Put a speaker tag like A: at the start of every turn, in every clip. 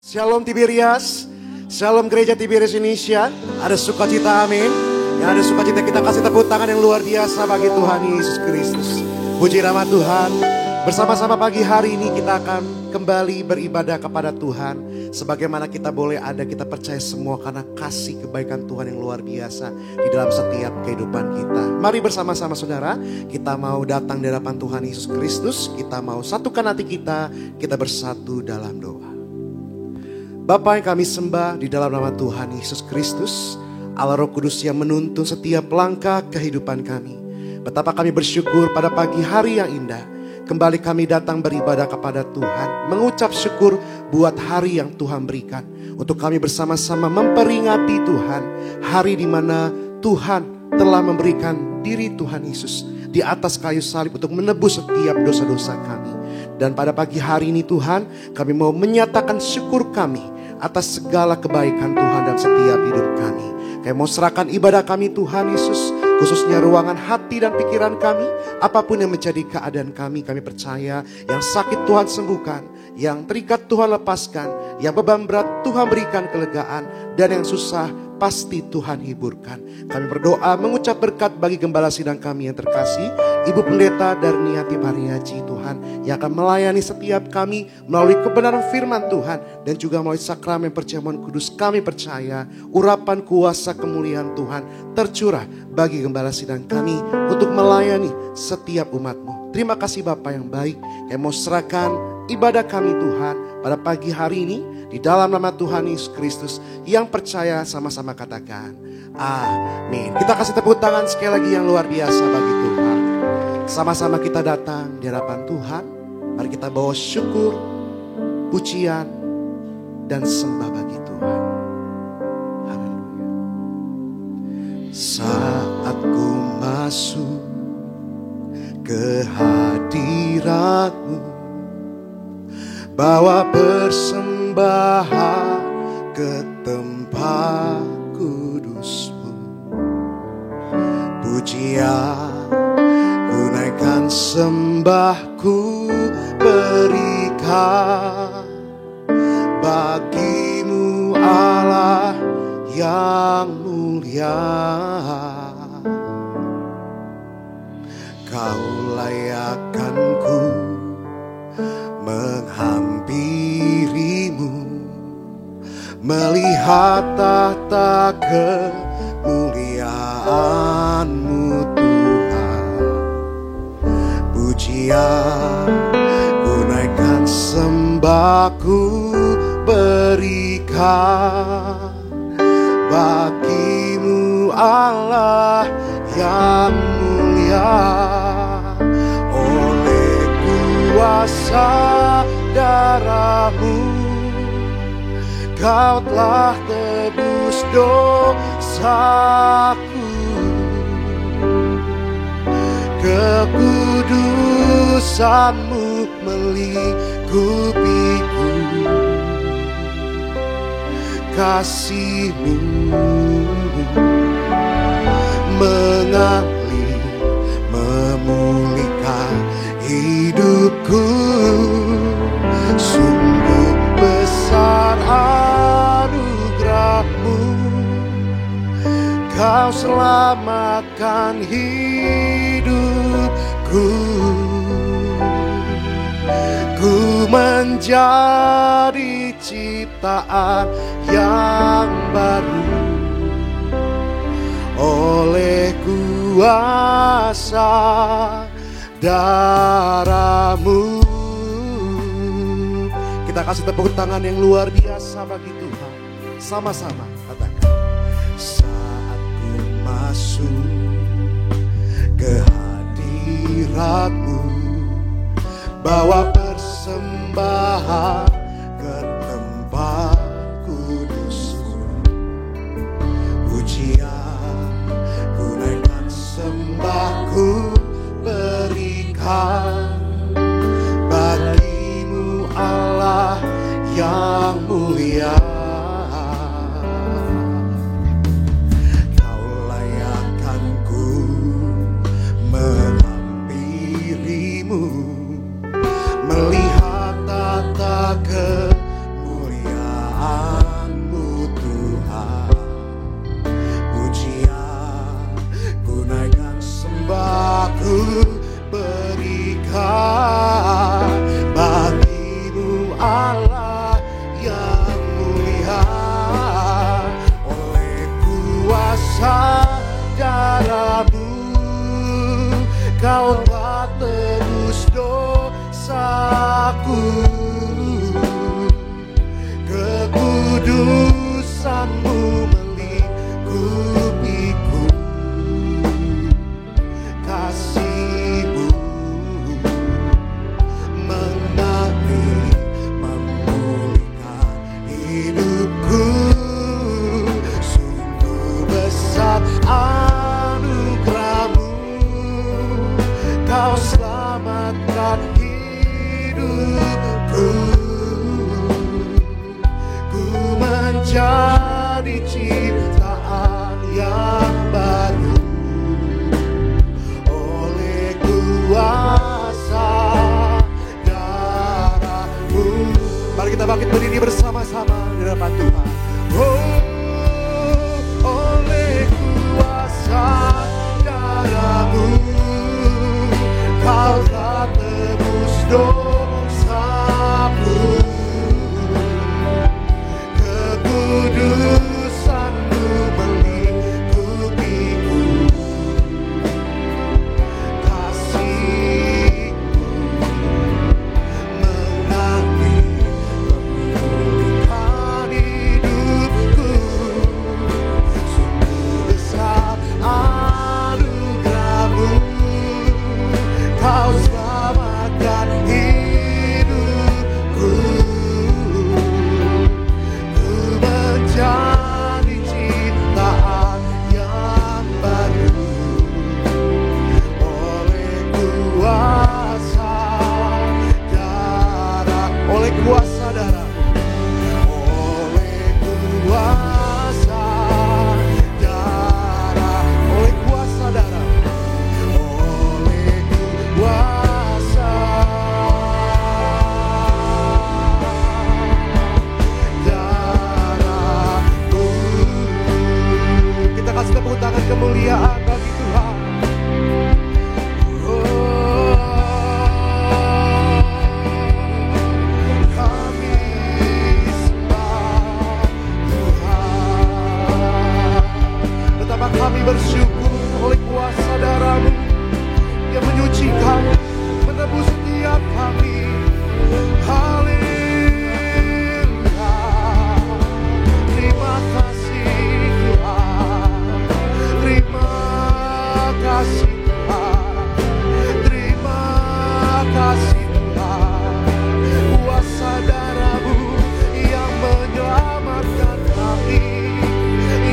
A: Shalom Tiberias, Shalom Gereja Tiberias Indonesia. Ada sukacita, amin. Yang ada sukacita, kita kasih tepuk tangan yang luar biasa bagi Tuhan Yesus Kristus. Puji nama Tuhan. Bersama-sama pagi hari ini kita akan kembali beribadah kepada Tuhan. Sebagaimana kita boleh ada, kita percaya semua karena kasih kebaikan Tuhan yang luar biasa di dalam setiap kehidupan kita. Mari bersama-sama saudara, kita mau datang di hadapan Tuhan Yesus Kristus. Kita mau satukan hati kita bersatu dalam doa. Bapa yang kami sembah di dalam nama Tuhan Yesus Kristus, Allah Roh Kudus yang menuntun setiap langkah kehidupan kami. Betapa kami bersyukur pada pagi hari yang indah. Kembali kami datang beribadah kepada Tuhan, mengucap syukur buat hari yang Tuhan berikan. Untuk kami bersama-sama memperingati Tuhan, hari di mana Tuhan telah memberikan diri Tuhan Yesus di atas kayu salib untuk menebus setiap dosa-dosa kami. Dan pada pagi hari ini Tuhan, kami mau menyatakan syukur kami atas segala kebaikan Tuhan dalam setiap hidup kami. Kami mau serahkan ibadah kami Tuhan Yesus, khususnya ruangan hati dan pikiran kami. Apapun yang menjadi keadaan kami percaya yang sakit Tuhan sembuhkan, yang terikat Tuhan lepaskan, yang beban berat Tuhan berikan kelegaan, dan yang susah pasti Tuhan hiburkan. Kami berdoa mengucap berkat bagi gembala sidang kami yang terkasih, Ibu Pendeta Darniati Pariaji Tuhan, yang akan melayani setiap kami melalui kebenaran firman Tuhan dan juga melalui sakramen perjamuan kudus. Kami percaya urapan kuasa kemuliaan Tuhan tercurah bagi gembala sidang kami untuk melayani setiap umat-Mu. Terima kasih Bapa yang baik. Kami mau serahkan ibadah kami Tuhan pada pagi hari ini di dalam nama Tuhan Yesus Kristus. Yang percaya sama-sama katakan amin. Kita kasih tepuk tangan sekali lagi yang luar biasa bagi Tuhan. Sama-sama kita datang di hadapan Tuhan. Mari kita bawa syukur, pujian, dan sembah bagi Tuhan. Haleluya. Saat ku masuk ke hadirat-Mu, bawa persembahan ke tempat kudus-Mu, pujian ku naikkan, sembahku berikan bagimu Allah yang mulia. Kau layakkan ku menghampirimu, melihat tahta kemuliaan-Mu Tuhan. Pujian ku naikkan, sembahku berikan bagimu Allah yang mulia. Oleh kuasa darah-Mu Kau telah tebus dosaku, kekudusan-Mu melingkupiku, kasih-Mu mengalir memulihkan hidupku. Sungguh besar anugerah-Mu, Kau selamatkan hidupku. Ku menjadi ciptaan yang baru oleh kuasa darah-Mu. Kita kasih tepuk tangan yang luar biasa bagi Tuhan. Sama-sama katakan. Saat ku masuk ke hadirat-Mu, bawa persembahan ke tempat kudus-Mu, pujian ku naikkan, sembahku berikan bagimu Allah yang mulia. Kau layakkan ku menghampirimu, melihat tata kemuliaan Kau telah tebus dosaku, kekudusanmu melingkupiku, kasihmu mengalir memulihkan hidupku. Sungguh besar anugerahmu, Kau selamatkan hidupku. Ku menjadi ciptaan yang baru oleh kuasa darah-Mu. Mari kita bangkit berdiri bersama-sama di hadapan Tuhan. Oleh kuasa darah-Mu, Kau telah tebus dosaku, kekudusanmu melingkupiku, kasihmu mengalir memulihkan hidupku. Sungguh besar anugerahmu, Kau selamatkan hidupku. Ku menjadi ciptaan yang baru oleh kuasa darah, oleh kuasa darah, oleh kuasa darah, oleh kuasa darah, oleh kuasa darah-Mu. Kita kasih tepuk tangan kemuliaan bagi Tuhan. Kami sembah Tuhan. Betapa kami bersyukur oleh kuasa darah-Mu yang menyucikan, menebus setiap kami. Haleluya. Terima kasih Tuhan, terima kasih Tuhan, terima kasih Tuhan. Kuasa darah-Mu yang menyelamatkan kami,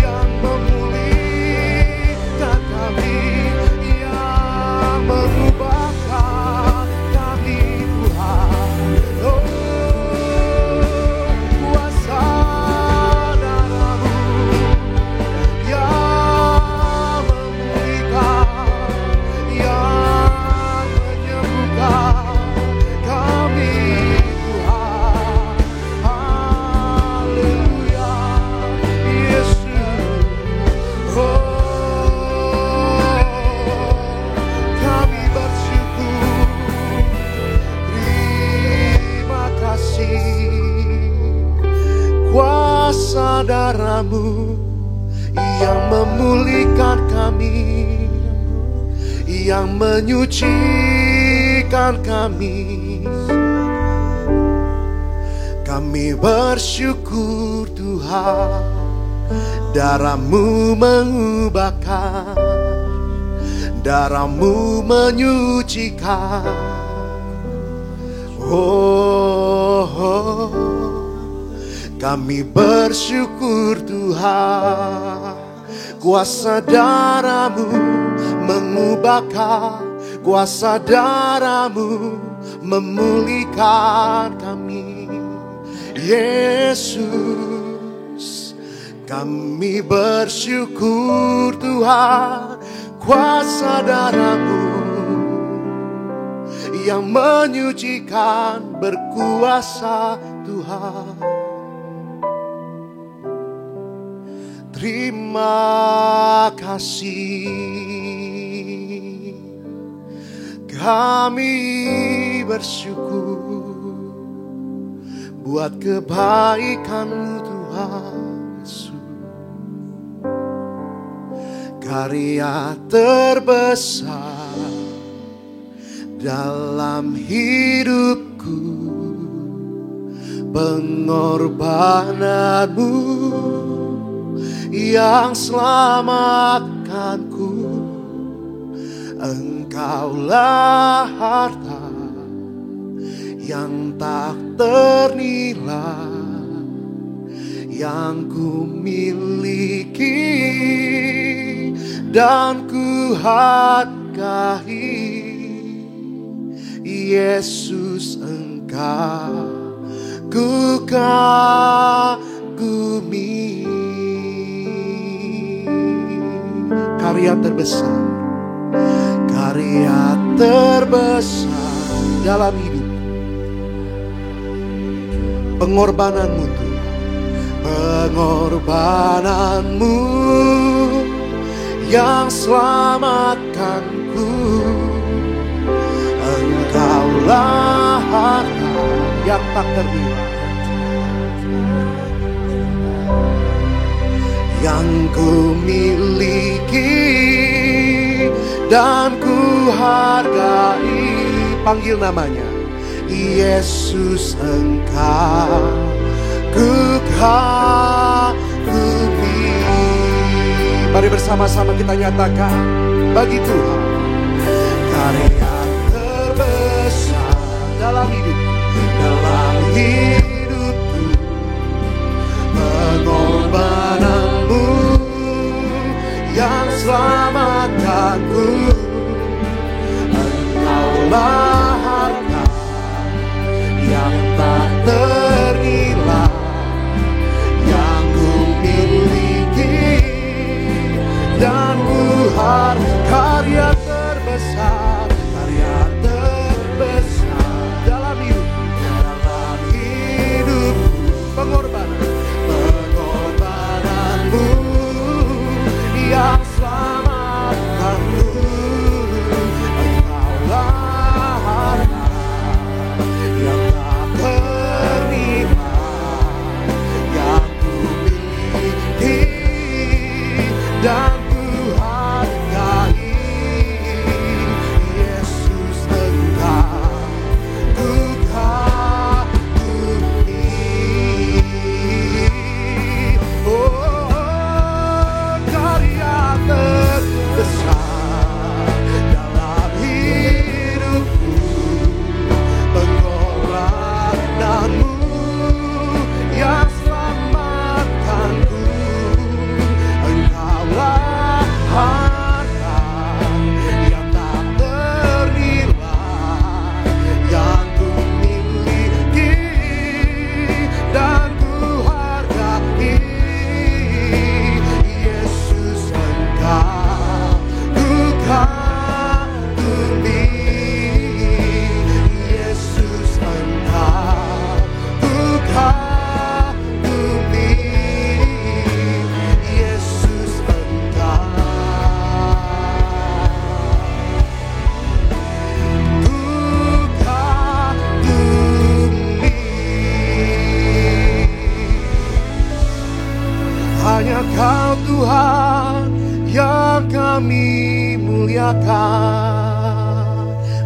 A: yang memulihkan kami, yang mengubahkan kami Tuhan. Oh, kuasa darah-Mu yang memulihkan, yang menyembuhkan kami Tuhan. Haleluya, Yesus. Oh, kami bersyukur, terima kasih. Kuasa darah-Mu yang memulihkan kami, yang menyucikan kami. Kami bersyukur Tuhan, darah-Mu mengubahkan, darah-Mu menyucikan. Kami bersyukur Tuhan, kuasa darah-Mu mengubahkan, kuasa darah-Mu memulihkan kami. Yesus, kami bersyukur Tuhan, kuasa darah-Mu yang menyucikan, berkuasa Tuhan. Terima kasih, kami bersyukur buat kebaikan-Mu Tuhan Yesus. Karya terbesar dalam hidupku, pengorbananmu yang selamatkanku. Engkaulah harta yang tak ternilai yang ku miliki dan ku hargai. Yesus, Engkau ku kagumi. Karya terbesar, karya terbesar dalam hidup, pengorbananmu Tuhan, pengorbananmu yang selamatkanku. Engkaulah harta yang tak ternilai yang ku miliki dan ku hargai. Panggil namanya, Yesus, Engkau ku kagumi. Mari bersama-sama kita nyatakan bagi Tuhan karya terbesar dalam hidupku, pengorbananmu yang selamatkanku. Engkaulah harta yang tak ternilai yang ku miliki dan ku hargai. Karya terbesar, karya terbesar dalam hidup, pengorbananmu yang selamatkanku. Engkaulah harta yang tak ternilai yang ku miliki dan ku hargai. Yesus, Engkau ku kagumi. Oh, karya terbesar dalam hidupku, pengorbananmu yang selamatkanku. Engkaulah harta yang tak ternilai yang ku miliki dan ku hargai. Yesus, Engkau ku kagumi. Yesus, Engkau ku kagumi. Yesus, Engkau ku kagumi. Hanya Kau Tuhan yang kami muliakan.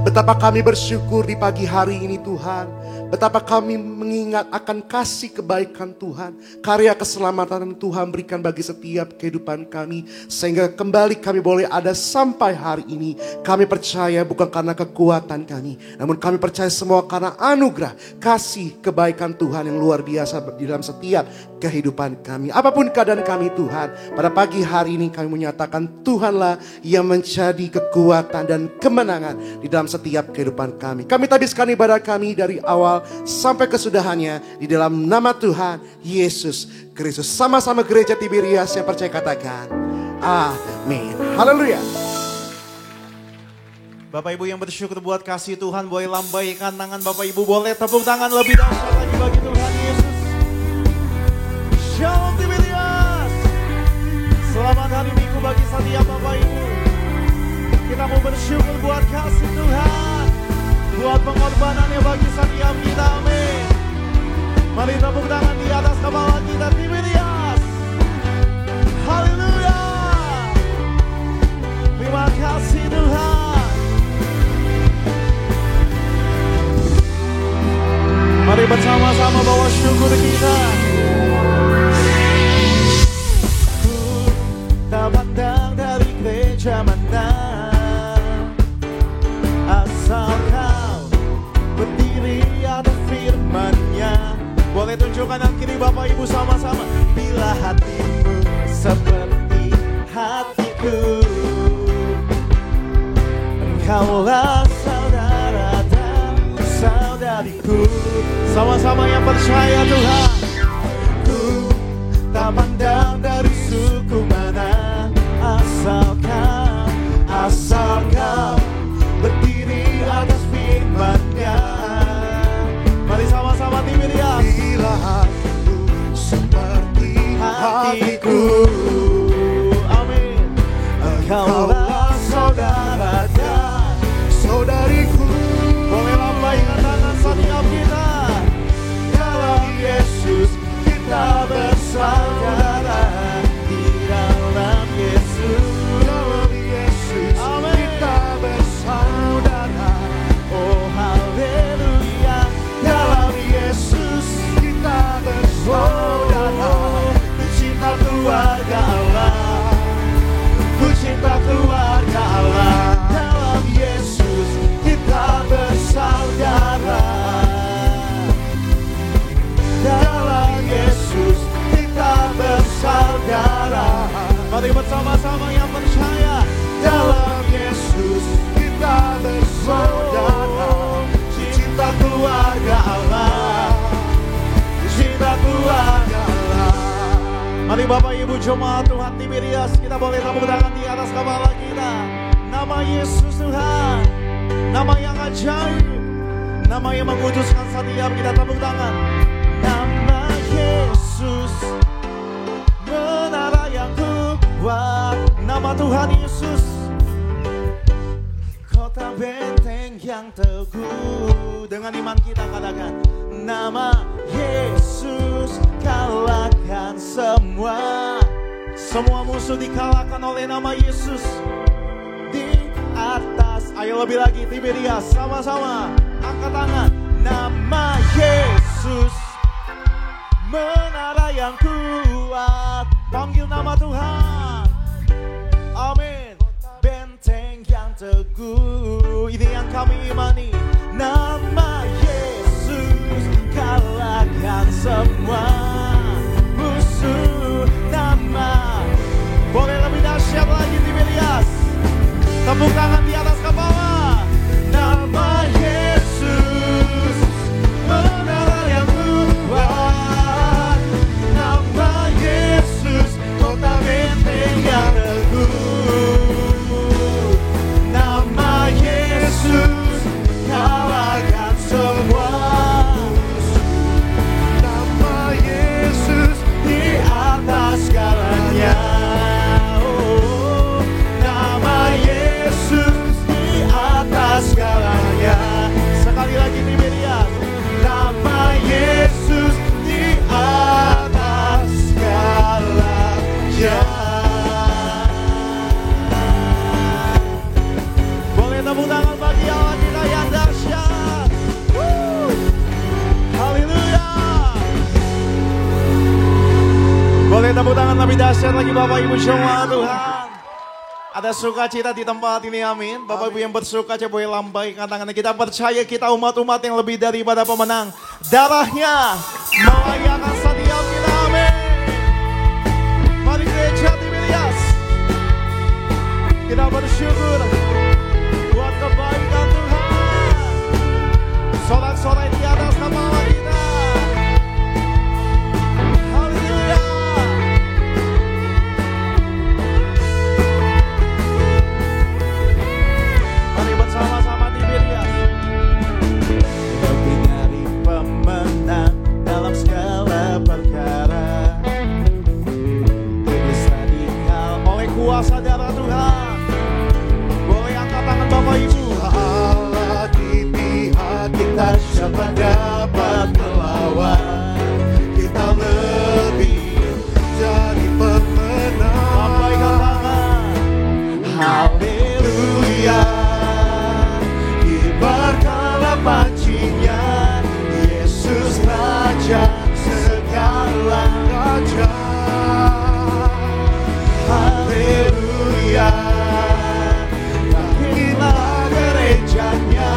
A: Betapa kami bersyukur di pagi hari ini Tuhan. Betapa kami mengingat akan kasih kebaikan Tuhan. Karya keselamatan Tuhan berikan bagi setiap kehidupan kami. Sehingga kembali kami boleh ada sampai hari ini. Kami percaya bukan karena kekuatan kami. Namun kami percaya semua karena anugerah, kasih, kebaikan Tuhan yang luar biasa di dalam setiap kehidupan kami. Apapun keadaan kami Tuhan, pada pagi hari ini kami menyatakan Tuhanlah yang menjadi kekuatan dan kemenangan di dalam setiap kehidupan kami. Kami tabiskan ibadah kami dari awal sampai kesudahannya di dalam nama Tuhan Yesus Kristus. Sama-sama gereja Tiberias yang percaya katakan amin. Haleluya.
B: Bapak Ibu yang bersyukur buat kasih Tuhan, boleh lambaikan tangan Bapak Ibu, boleh tepuk tangan lebih dahsyat lagi bagi Tuhan Yesus. Shalom Tiberias. Selamat hari Minggu bagi setiap Bapak Ibu. Kita mau bersyukur buat kasih Tuhan, buat pengorbanannya bagi setiap kita, amin. Mari tepuk tangan di atas kepala kita, Tiberias. Haleluya. Terima kasih Tuhan. seperti hatiku. Engkaulah saudara dan saudariku. Sama-sama yang percaya Tuhan. Ku tak pandang dari suku mana, asal kau berdiri atas firman-Nya. Mari sama-sama Tiberias.
A: Bila hatiku seperti hatiku,
B: amin. Engkaulah saudara dan
A: saudariku.
B: boleh lambaikan tangan setiap kita. Dalam Yesus kita bersaudara. Di dalam Yesus,
A: Dalam Yesus
B: amin.
A: kita bersaudara.
B: Oh haleluya. Dalam Yesus
A: Kita bersaudara.
B: ku cinta keluarga Allah. Ku cinta keluarga Allah. Dalam Yesus kita bersaudara. Dalam Yesus kita bersaudara. Mari bersama-sama yang percaya. Dalam Yesus
A: Kita bersaudara.
B: cinta keluarga Allah. Cinta keluarga Allah. Mari Bapak Ibu jemaat Tuhan Tiberias, kita boleh tepuk tangan di atas kepala kita. Nama Yesus Tuhan, nama yang ajaib, nama yang mengutuskan setiap kita. Tepuk tangan. Nama Yesus, menara yang kuat. Nama Tuhan Yesus, kota benteng yang teguh. Dengan iman kita katakan, nama Yesus kalahkan semua musuh dikalahkan oleh nama Yesus. Di atas, ayo lebih lagi Tiberias, sama-sama angkat tangan. Nama Yesus, menara yang kuat. Panggil nama Tuhan, amin. Benteng yang teguh, ini yang kami imani. Nama Yesus kalahkan semua musuh. Nama, boleh lebih dahsyat lagi Tiberias. Tepuk tangan di atas kepala. Nama Yesus, menara yang kuat. Nama Yesus, kota benteng yang teguh. Nama Yesus kalahkan semua. Nama Yesus di atas segalanya. Oh, nama Yesus di atas segalanya. Sekali lagi Tiberias. Nama Yesus di atas segalanya. Boleh tepuk tangan bagi Allah kita yang dahsyat. Haleluya. Boleh tepuk tangan lebih dahsyat lagi Bapak Ibu semua Tuhan. Ada sukacita di tempat ini, amin. Bapak Ibu yang bersuka boleh lambaikan tangan. Kita percaya kita umat-umat yang lebih daripada pemenang. Darahnya melayakan setiap kita, amin. Mari gereja Tiberias, kita bersyukur buat kebaikan Tuhan. Sorak-sorai di atas kepala kita. Haleluya. Mari bersama-sama Tiberias. Lebih dari pemenang dalam segala perkara, bisa dikal oleh kuasa darah Tuhan. Boleh angkat tangan Bapak Ibu.
A: Allah di pihak kita, siapa dapat melawan? Kita lebih dari pemenang.
B: Lambaikan tangan. Haleluya. Kibarkanlah pancinya, Yesus Raja segala
A: Raja,
B: haleluya. Kita gerejanya,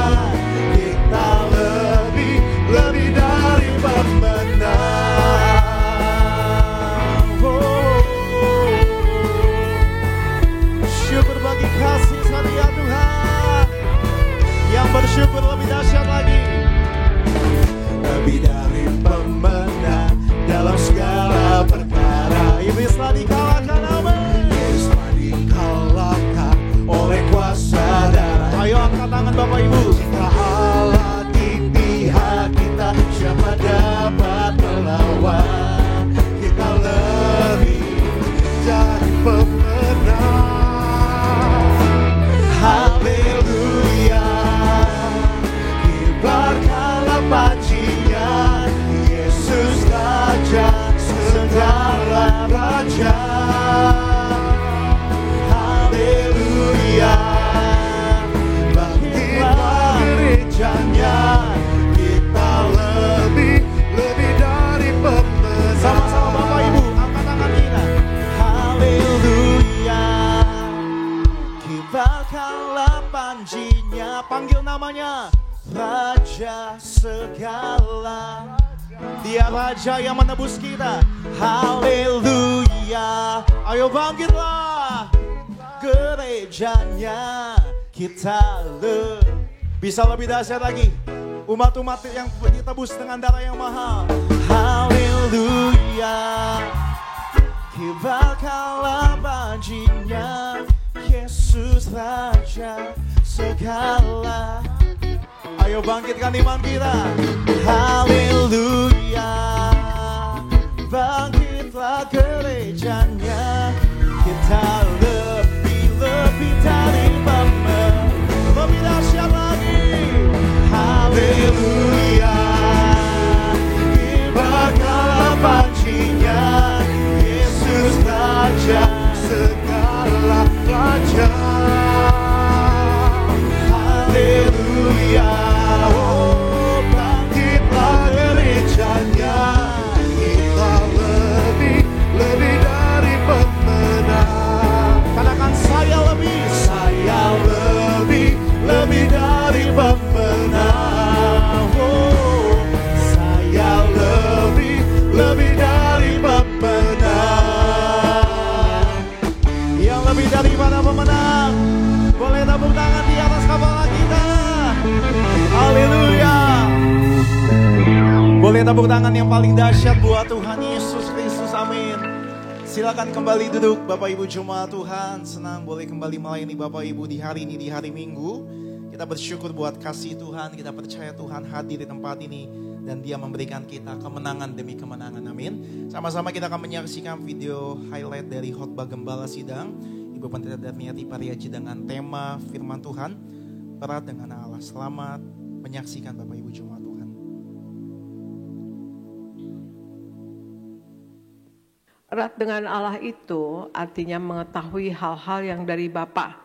B: kita lebih Raja. Haleluya. Bangkitlah gerejanya, kita lebih dari pemenang. Sama-sama Bapak Ibu, angkat tangan kita. Haleluya. Kibarkanlah panjinya, panggil namanya Raja segala. Dia Raja yang menebus kita. Haleluya. Ayo bangkitlah gerejanya, kita bisa lebih dahsyat lagi. Umat-umat yang ditebus dengan darah yang mahal. Haleluya. Kibarkanlah panjinya, Yesus Raja segala. Ayo bangkitkan iman kita. Haleluya. Bangkitlah gerejanya, kita lebih dari pemenang. Lebih dahsyat lagi. Haleluya. Kibarkanlah panjinya, Yesus Raja segala raja. Haleluya. Oh, bangkitlah gerejanya, kita lebih dari pemenang. Katakan saya lebih dari pemenang. Oh, saya lebih dari pemenang. Yang lebih daripada pemenang, boleh tepuk tangan di atas kepala kita. Haleluya. Boleh tepuk tangan yang paling dahsyat buat Tuhan Yesus Kristus. Amin. Silakan kembali duduk Bapak Ibu jemaat Tuhan. Senang boleh kembali melayani Bapak Ibu di hari ini, di hari Minggu. Kita bersyukur buat kasih Tuhan. Kita percaya Tuhan hadir di tempat ini dan Dia memberikan kita kemenangan demi kemenangan. Amin. Sama-sama kita akan menyaksikan video highlight dari khotbah Gembala Sidang Ibu Pendeta Darmiati Pariaji dengan tema Firman Tuhan, erat dengan Allah. Selamat menyaksikan Bapak Ibu jemaat Tuhan.
C: Erat dengan Allah itu artinya mengetahui hal-hal yang dari Bapa,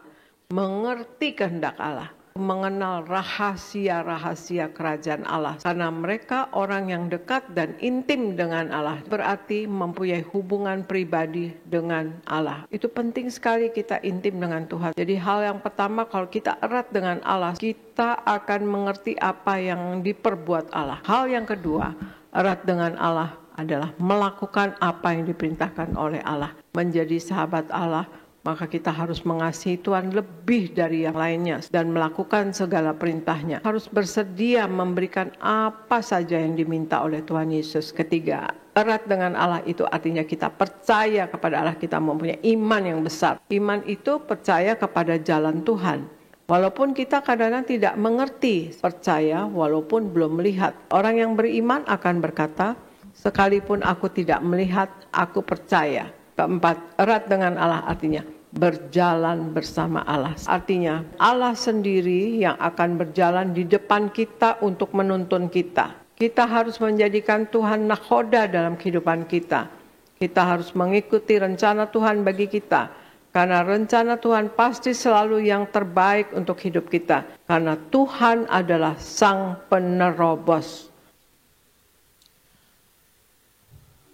C: mengerti kehendak Allah, mengenal rahasia-rahasia kerajaan Allah. Karena mereka orang yang dekat dan intim dengan Allah, berarti mempunyai hubungan pribadi dengan Allah. Itu penting sekali kita intim dengan Tuhan. Jadi hal yang pertama, kalau kita erat dengan Allah, kita akan mengerti apa yang diperbuat Allah. Hal yang kedua, erat dengan Allah adalah melakukan apa yang diperintahkan oleh Allah. Menjadi sahabat Allah, maka kita harus mengasihi Tuhan lebih dari yang lainnya dan melakukan segala perintahnya. Harus bersedia memberikan apa saja yang diminta oleh Tuhan Yesus. Ketiga, erat dengan Allah itu artinya kita percaya kepada Allah, kita mempunyai iman yang besar. Iman itu percaya kepada jalan Tuhan. Walaupun kita kadang-kadang tidak mengerti, percaya walaupun belum melihat. Orang yang beriman akan berkata, sekalipun aku tidak melihat, aku percaya. Keempat, erat dengan Allah artinya berjalan bersama Allah. Artinya Allah sendiri yang akan berjalan di depan kita untuk menuntun kita. Kita harus menjadikan Tuhan nakhoda dalam kehidupan kita. Kita harus mengikuti rencana Tuhan bagi kita. Karena rencana Tuhan pasti selalu yang terbaik untuk hidup kita. Karena Tuhan adalah Sang Penerobos.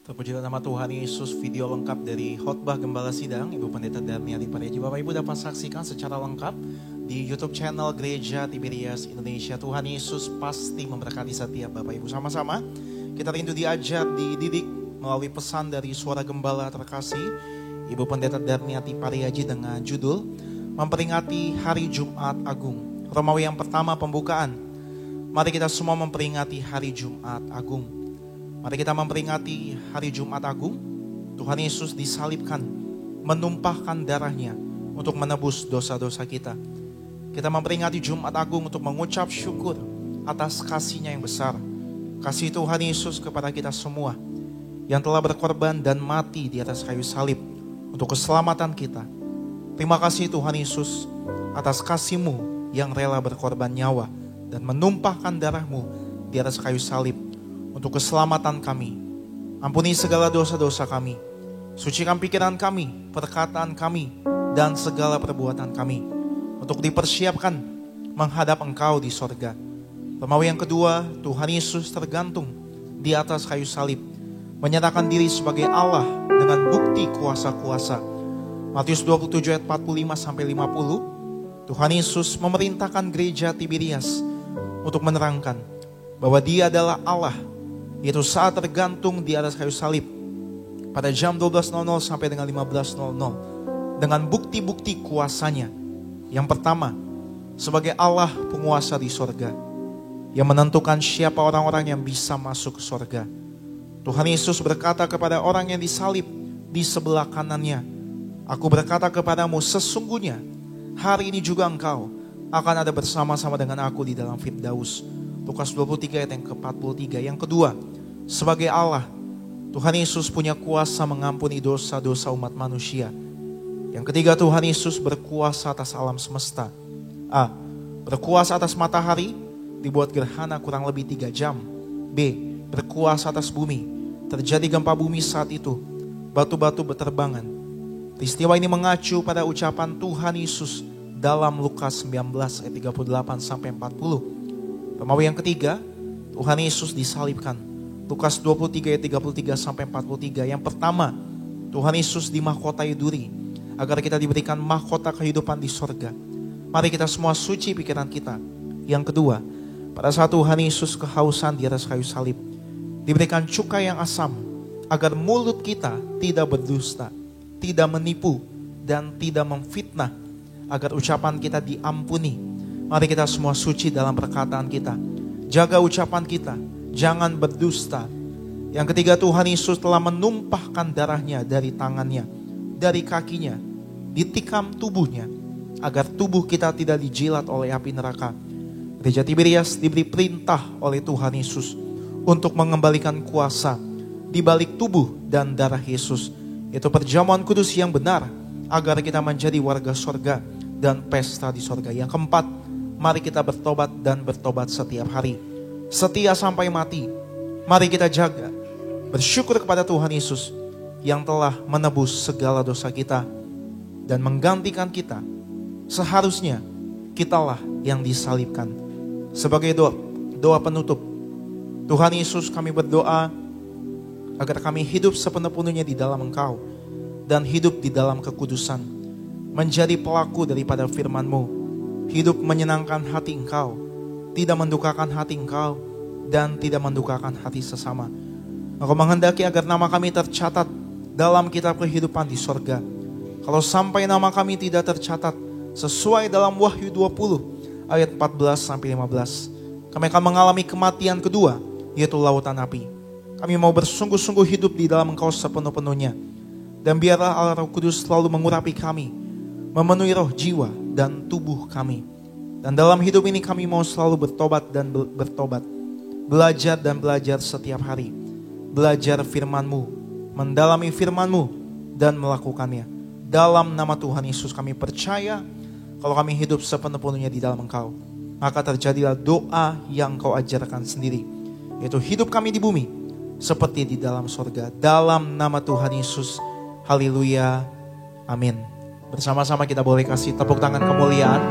B: Terpujilah nama Tuhan Yesus. Video lengkap dari khotbah Gembala Sidang Ibu Pendeta Darmiati Pariaji. Bapak Ibu dapat saksikan secara lengkap di YouTube channel Gereja Tiberias Indonesia. Tuhan Yesus pasti memberkati setiap Bapak Ibu. Sama-sama kita rindu diajar, dididik melalui pesan dari suara gembala terkasih Ibu Pendeta Darmiati Pariaji dengan judul memperingati Hari Jumat Agung. Romawi yang pertama pembukaan. Mari kita semua memperingati Hari Jumat Agung. Mari kita memperingati Hari Jumat Agung. Tuhan Yesus disalibkan, menumpahkan darahnya untuk menebus dosa-dosa kita. Kita memperingati Jumat Agung untuk mengucap syukur atas kasih-Nya yang besar. Kasih Tuhan Yesus kepada kita semua yang telah berkorban dan mati di atas kayu salib untuk keselamatan kita. Terima kasih Tuhan Yesus atas kasih-Mu yang rela berkorban nyawa dan menumpahkan darah-Mu di atas kayu salib untuk keselamatan kami. Ampuni segala dosa-dosa kami.
D: Sucikan pikiran kami, perkataan kami, dan segala perbuatan kami, untuk dipersiapkan menghadap Engkau di sorga. Romawi yang kedua, Tuhan Yesus tergantung di atas kayu salib, menyatakan diri sebagai Allah dengan bukti kuasa-kuasa. Matius 27 ayat 45-50, Tuhan Yesus memerintahkan gereja Tiberias untuk menerangkan bahwa Dia adalah Allah, yaitu saat tergantung di atas kayu salib pada jam 12.00 sampai dengan 15.00 dengan bukti-bukti kuasanya. Yang pertama, sebagai Allah penguasa di sorga, yang menentukan siapa orang-orang yang bisa masuk ke sorga. Tuhan Yesus berkata kepada orang yang disalib di sebelah kanannya, "Aku berkata kepadamu, sesungguhnya hari ini juga engkau akan ada bersama-sama dengan aku di dalam Firdaus." Lukas 23 ayat yang ke-43. Yang kedua, sebagai Allah, Tuhan Yesus punya kuasa mengampuni dosa-dosa umat manusia. Yang ketiga, Tuhan Yesus berkuasa atas alam semesta. A. Berkuasa atas matahari, dibuat gerhana kurang lebih 3 jam. B. Berkuasa atas bumi, terjadi gempa bumi saat itu, batu-batu berterbangan. Peristiwa ini mengacu pada ucapan Tuhan Yesus dalam Lukas 19 ayat 38-40. Romawi yang ketiga, Tuhan Yesus disalibkan. Lukas 23 ayat 33-43. Yang pertama, Tuhan Yesus dimahkotai duri agar kita diberikan mahkota kehidupan di sorga. Mari kita semua suci pikiran kita. Yang kedua, pada saat Tuhan Yesus kehausan di atas kayu salib, diberikan cukai yang asam agar mulut kita tidak berdusta, tidak menipu, dan tidak memfitnah, agar ucapan kita diampuni. Mari kita semua suci dalam perkataan kita. Jaga ucapan kita, jangan berdusta. Yang ketiga, Tuhan Yesus telah menumpahkan darahnya dari tangannya, dari kakinya, ditikam tubuhnya, agar tubuh kita tidak dijilat oleh api neraka. Gereja Tiberias diberi perintah oleh Tuhan Yesus untuk mengembalikan kuasa di balik tubuh dan darah Yesus. Itu perjamuan kudus yang benar, agar kita menjadi warga sorga dan pesta di sorga. Yang keempat, mari kita bertobat dan bertobat setiap hari, setia sampai mati. Mari kita jaga, bersyukur kepada Tuhan Yesus yang telah menebus segala dosa kita dan menggantikan kita. Seharusnya kitalah yang disalibkan. Sebagai doa penutup, Tuhan Yesus, kami berdoa agar kami hidup sepenuh-penuhnya di dalam Engkau dan hidup di dalam kekudusan, menjadi pelaku daripada firman-Mu, hidup menyenangkan hati Engkau, tidak mendukakan hati Engkau, dan tidak mendukakan hati sesama. Engkau menghendaki agar nama kami tercatat dalam kitab kehidupan di sorga. Kalau sampai nama kami tidak tercatat sesuai dalam Wahyu 20 ayat 14-15, kami akan mengalami kematian kedua, yaitu lautan api. Kami mau bersungguh-sungguh hidup di dalam Engkau sepenuh-penuhnya. Dan biarlah Allah Roh Kudus selalu mengurapi kami, memenuhi roh, jiwa, dan tubuh kami. Dan dalam hidup ini kami mau selalu bertobat dan bertobat, belajar dan belajar setiap hari, belajar firman-Mu, mendalami firman-Mu, dan melakukannya. Dalam nama Tuhan Yesus kami percaya, kalau kami hidup sepenuh-penuhnya di dalam Engkau, maka terjadilah doa yang Kau ajarkan sendiri, yaitu hidup kami di bumi seperti di dalam sorga. Dalam nama Tuhan Yesus, haleluya, amin. Bersama-sama kita boleh kasih tepuk tangan kemuliaan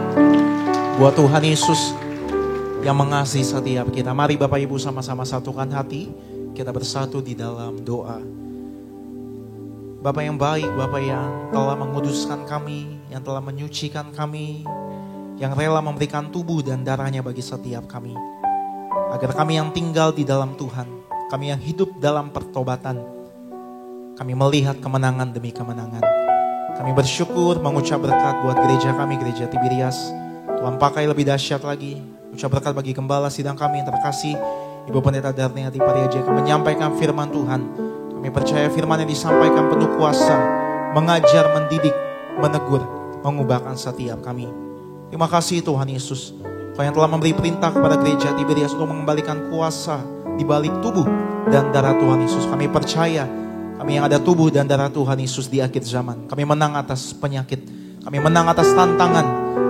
D: buat Tuhan Yesus yang mengasihi setiap kita. Mari Bapak Ibu sama-sama satukan hati, kita bersatu di dalam doa. Bapa yang baik, Bapa yang telah menguduskan kami, yang telah menyucikan kami, yang rela memberikan tubuh dan darahnya bagi setiap kami, agar kami yang tinggal di dalam Tuhan, kami yang hidup dalam pertobatan, kami melihat kemenangan demi kemenangan. Kami bersyukur, mengucap berkat buat gereja kami, gereja Tiberias. Tuhan pakai lebih dahsyat lagi. Ucap berkat bagi gembala sidang kami yang terkasih, Ibu Pendeta Darniati Pariaja, akan menyampaikan firman Tuhan. Kami percaya firman yang disampaikan penuh kuasa, mengajar, mendidik, menegur, mengubahkan setiap kami. Terima kasih Tuhan Yesus, Kau yang telah memberi perintah kepada gereja Tiberias untuk mengembalikan kuasa di balik tubuh dan darah Tuhan Yesus. Kami percaya, kami yang ada tubuh dan darah Tuhan Yesus di akhir zaman, kami menang atas penyakit, kami menang atas tantangan,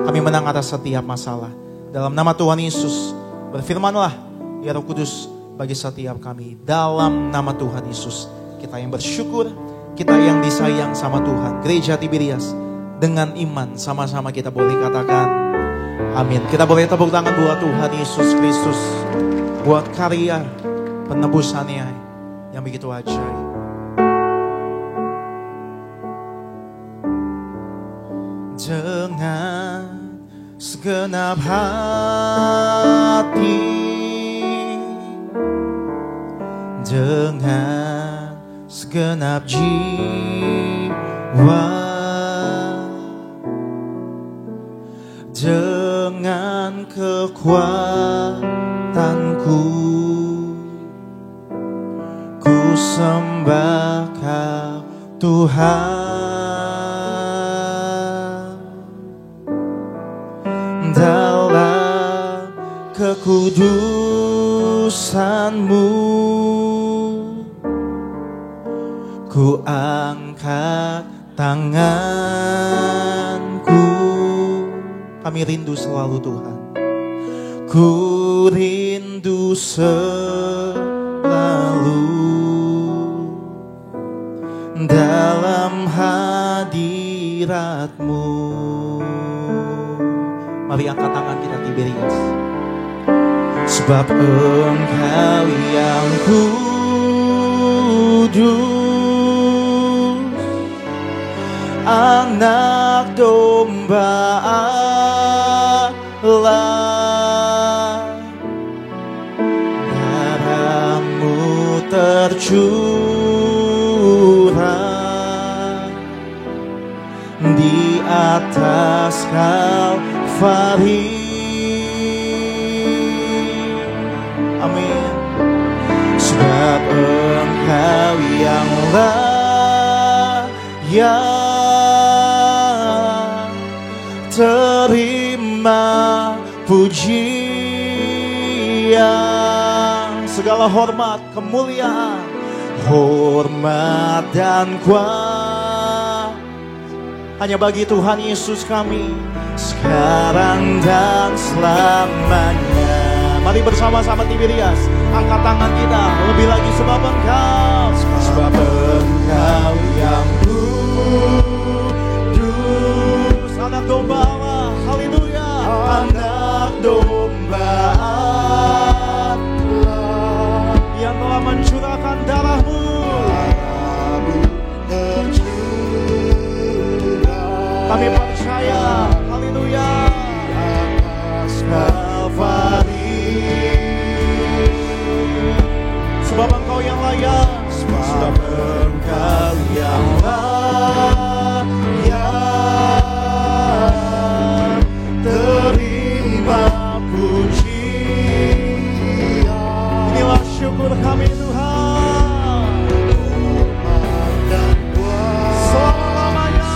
D: kami menang atas setiap masalah. Dalam nama Tuhan Yesus, berfirmanlah ya Roh Kudus bagi setiap kami. Dalam nama Tuhan Yesus, kita yang bersyukur, kita yang disayang sama Tuhan. Gereja Tiberias, dengan iman sama-sama kita boleh katakan amin. Kita boleh tepuk tangan buat Tuhan Yesus Kristus, buat karya penebusannya yang begitu ajaib. Dengan segenap hati, dengan segenap jiwa, dengan kekuatanku, ku sembah Kau Tuhan. Dalam kekudusan-Mu, ku angkat tanganku. Kami rindu selalu Tuhan. Ku rindu selalu dalam hadirat-Mu. Mari angkat tangan kita Tiberias. Sebab Engkau yang kudus, Anak domba Allah, darah-Mu tercurah di atas Kalvari. Amin. Sebab Engkau yang layak terima pujian, segala hormat, kemuliaan, hormat dan kuasa hanya bagi Tuhan Yesus kami, sekarang dan selamanya. Mari bersama-sama Tiberias, angkat tangan kita lebih lagi. Sebab Engkau yang kudus, Anak domba Allah, haleluya. Anak domba Allah yang telah mencurahkan darah-Mu, kami percaya, haleluya, atas Kalvari. Sebab Engkau yang layak, sebab Engkau yang layak terima pujian. Inilah syukur kami Tuhan, selama-lamanya.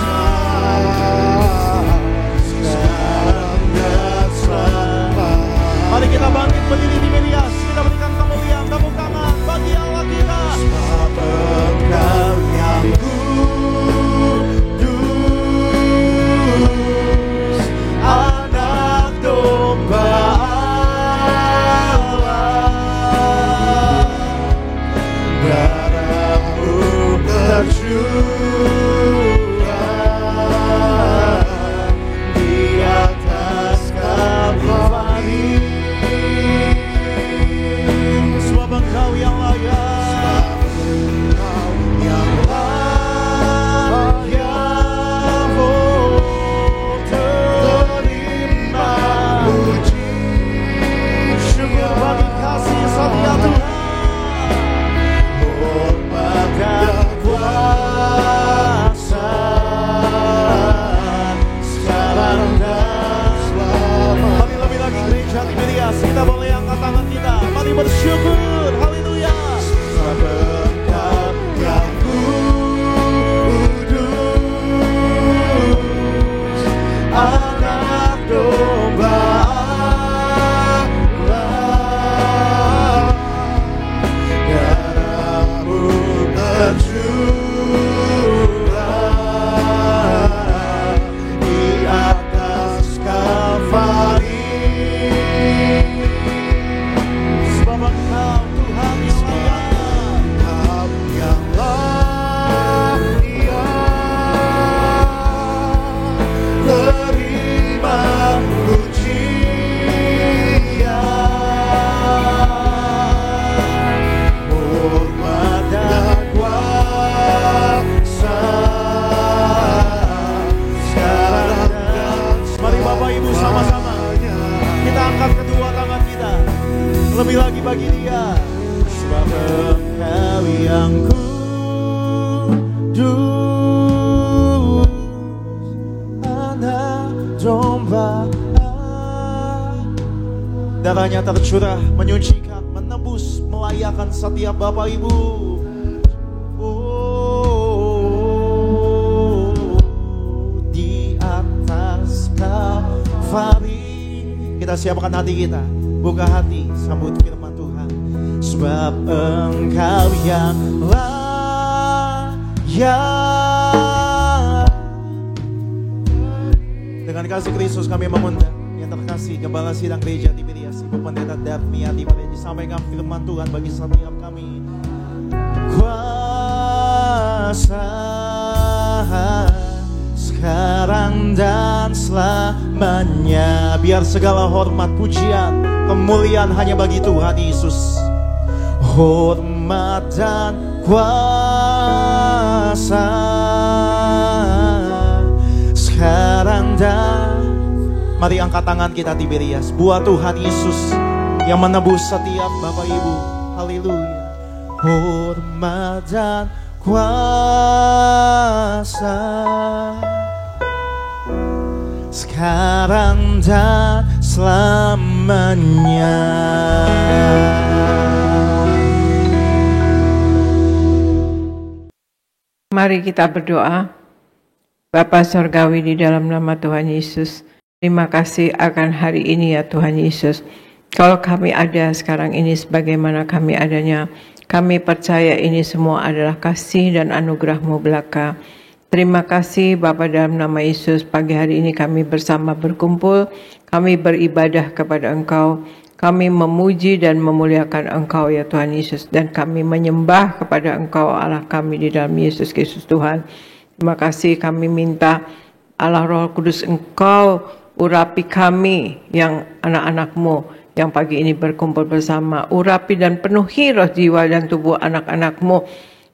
D: darahnya tercurah, menyucikan, menebus, melayakkan setiap Bapak Ibu. Di atas Kalvari, kita siapkan hati kita, buka hati, sambut firman Tuhan. Sebab Engkau yang layak. Dengan kasih Kristus kami mengundang yang terkasih Gembala Sidang Gereja Tiberias, Ibu Pendeta Daphniati, disampaikan firman Tuhan bagi setiap kami. Kuasa sekarang dan selamanya, biar segala hormat, pujian, kemuliaan hanya bagi Tuhan Yesus. Hormat dan kuasa sekarang dan, mari angkat tangan kita Tiberias, buat Tuhan Yesus yang menebus setiap Bapak Ibu. Haleluya. Hormat dan kuasa sekarang dan selamanya.
C: Mari kita berdoa. Bapa Surgawi, di dalam nama Tuhan Yesus, terima kasih akan hari ini ya Tuhan Yesus. Kalau kami ada sekarang ini sebagaimana kami adanya, kami percaya ini semua adalah kasih dan anugerah-Mu belaka. Terima kasih Bapa, dalam nama Yesus, pagi hari ini kami bersama berkumpul, kami beribadah kepada Engkau, kami memuji dan memuliakan Engkau ya Tuhan Yesus, dan kami menyembah kepada Engkau Allah kami di dalam Yesus Kristus Tuhan. Terima kasih, kami minta Allah Roh Kudus Engkau urapi kami yang anak-anak-Mu yang pagi ini berkumpul bersama. Urapi dan penuhi roh, jiwa dan tubuh anak-anak-Mu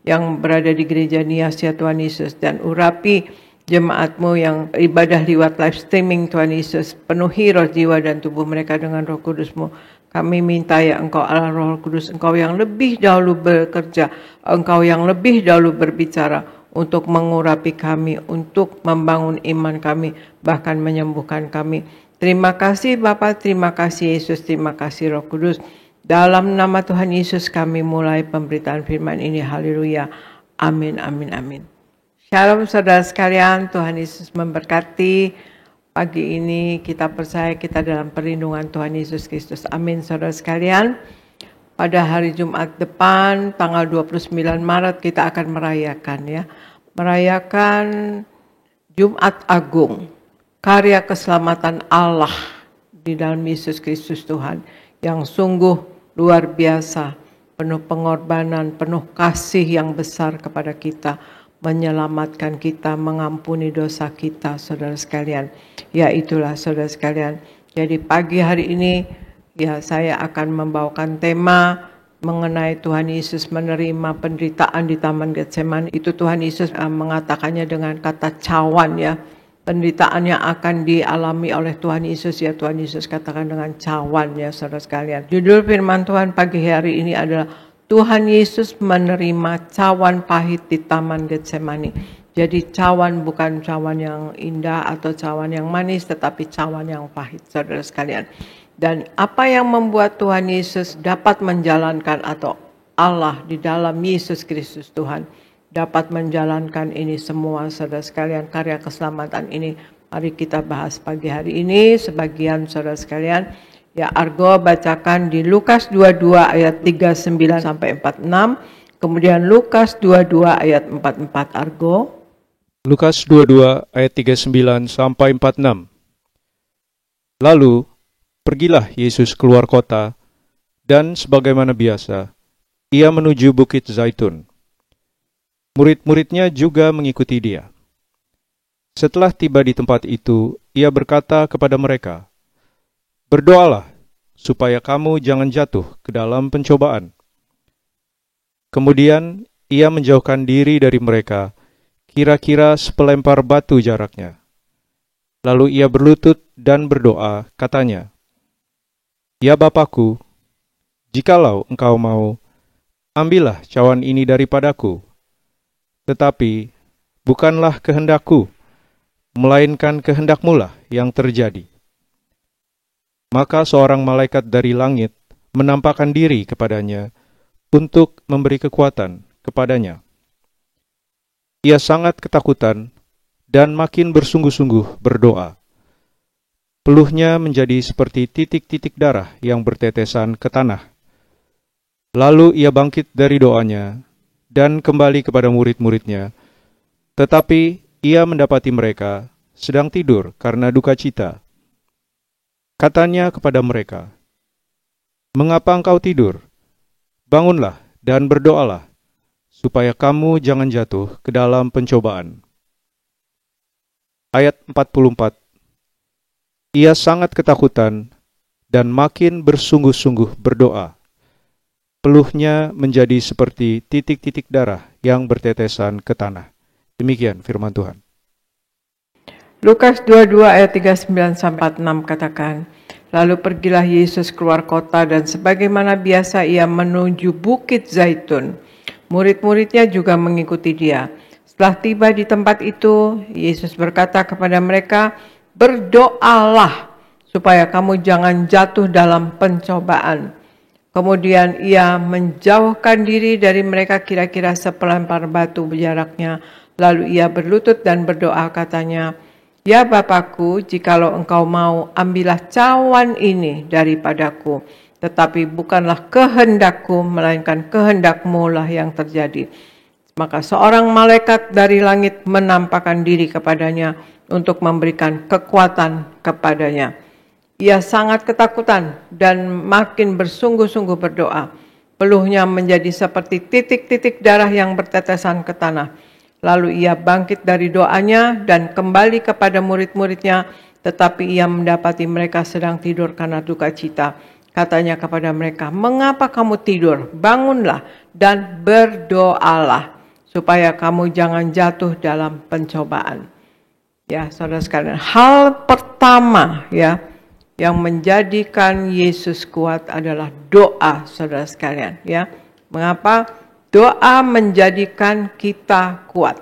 C: yang berada di gereja Nias ya Tuhan Yesus. Dan urapi jemaat-Mu yang ibadah lewat live streaming Tuhan Yesus. Penuhi roh, jiwa dan tubuh mereka dengan Roh Kudus-Mu. Kami minta ya Engkau Allah Roh Kudus, Engkau yang lebih dahulu bekerja, Engkau yang lebih dahulu berbicara, untuk mengurapi kami, untuk membangun iman kami, bahkan menyembuhkan kami. Terima kasih Bapa, terima kasih Yesus, terima kasih Roh Kudus. Dalam nama Tuhan Yesus kami mulai pemberitaan firman ini. Haleluya. Amin, amin, amin. Shalom saudara sekalian, Tuhan Yesus memberkati. Pagi ini kita percaya kita dalam perlindungan Tuhan Yesus Kristus. Amin saudara sekalian. Pada hari Jumat depan, tanggal 29 Maret, kita akan merayakan ya. Merayakan Jumat Agung, karya keselamatan Allah di dalam Yesus Kristus Tuhan, yang sungguh luar biasa, penuh pengorbanan, penuh kasih yang besar kepada kita, menyelamatkan kita, mengampuni dosa kita, saudara sekalian. Ya itulah saudara sekalian. Jadi pagi hari ini, ya, saya akan membawakan tema mengenai Tuhan Yesus menerima penderitaan di Taman Getsemani. Itu Tuhan Yesus mengatakannya dengan kata cawan ya. Penderitaan yang akan dialami oleh Tuhan Yesus ya, Tuhan Yesus katakan dengan cawan ya saudara sekalian. Judul firman Tuhan pagi hari ini adalah Tuhan Yesus menerima cawan pahit di Taman Getsemani. Jadi cawan bukan cawan yang indah atau cawan yang manis, tetapi cawan yang pahit saudara sekalian. Dan apa yang membuat Tuhan Yesus dapat menjalankan, atau Allah di dalam Yesus Kristus Tuhan dapat menjalankan ini semua saudara sekalian, karya keselamatan ini. Mari kita bahas pagi hari ini sebagian saudara sekalian. Ya, Argo bacakan di Lukas 22 ayat 39 sampai 46. Kemudian Lukas 22 ayat 44 Argo.
E: Lukas 22 ayat 39 sampai 46. Lalu pergilah Yesus keluar kota, dan sebagaimana biasa, ia menuju Bukit Zaitun. Murid-muridnya juga mengikuti dia. Setelah tiba di tempat itu, ia berkata kepada mereka, "Berdoalah, supaya kamu jangan jatuh ke dalam pencobaan." Kemudian ia menjauhkan diri dari mereka, kira-kira sepelempar batu jaraknya. Lalu ia berlutut dan berdoa, katanya, "Ya Bapakku, jikalau engkau mau, ambillah cawan ini daripadaku. Tetapi bukanlah kehendakku, melainkan kehendak-Mu lah yang terjadi." Maka seorang malaikat dari langit menampakkan diri kepadanya untuk memberi kekuatan kepadanya. Ia sangat ketakutan dan makin bersungguh-sungguh berdoa. Peluhnya menjadi seperti titik-titik darah yang bertetesan ke tanah. Lalu ia bangkit dari doanya dan kembali kepada murid-muridnya. Tetapi ia mendapati mereka sedang tidur karena duka cita. Katanya kepada mereka, "Mengapa engkau tidur? Bangunlah dan berdoalah, supaya kamu jangan jatuh ke dalam pencobaan." Ayat 44. Ia sangat ketakutan dan makin bersungguh-sungguh berdoa. Peluhnya menjadi seperti titik-titik darah yang bertetesan ke tanah. Demikian firman Tuhan.
C: Lukas 22 ayat 39-46 katakan, "Lalu pergilah Yesus keluar kota dan sebagaimana biasa ia menuju Bukit Zaitun. Murid-muridnya juga mengikuti dia. Setelah tiba di tempat itu, Yesus berkata kepada mereka, 'Berdoalah supaya kamu jangan jatuh dalam pencobaan.' Kemudian ia menjauhkan diri dari mereka kira-kira sepelempar batu jaraknya. Lalu ia berlutut dan berdoa katanya, 'Ya Bapakku, jikalau engkau mau, ambillah cawan ini daripadaku. Tetapi bukanlah kehendakku, melainkan kehendakmu lah yang terjadi.' Maka seorang malaikat dari langit menampakkan diri kepadanya untuk memberikan kekuatan kepadanya. Ia sangat ketakutan dan makin bersungguh-sungguh berdoa. Peluhnya menjadi seperti titik-titik darah yang bertetesan ke tanah. Lalu ia bangkit dari doanya dan kembali kepada murid-muridnya, tetapi ia mendapati mereka sedang tidur karena duka cita. Katanya kepada mereka, "Mengapa kamu tidur? Bangunlah dan berdoalah, supaya kamu jangan jatuh dalam pencobaan." Ya, saudara sekalian, hal pertama ya yang menjadikan Yesus kuat adalah doa, saudara sekalian. Ya, mengapa? Doa menjadikan kita kuat.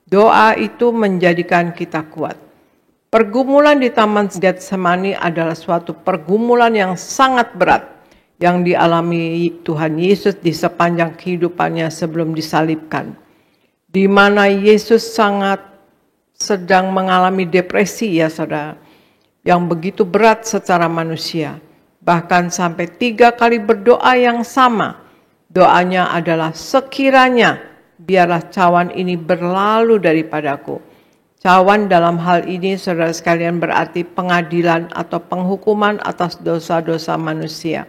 C: Doa itu menjadikan kita kuat. Pergumulan di Taman Getsemani adalah suatu pergumulan yang sangat berat yang dialami Tuhan Yesus di sepanjang kehidupannya sebelum disalibkan. Di mana Yesus sangat sedang mengalami depresi ya saudara, yang begitu berat secara manusia. Bahkan sampai 3 kali berdoa yang sama. Doanya adalah, "Sekiranya biarlah cawan ini berlalu daripadaku." Cawan dalam hal ini saudara sekalian berarti pengadilan atau penghukuman atas dosa-dosa manusia.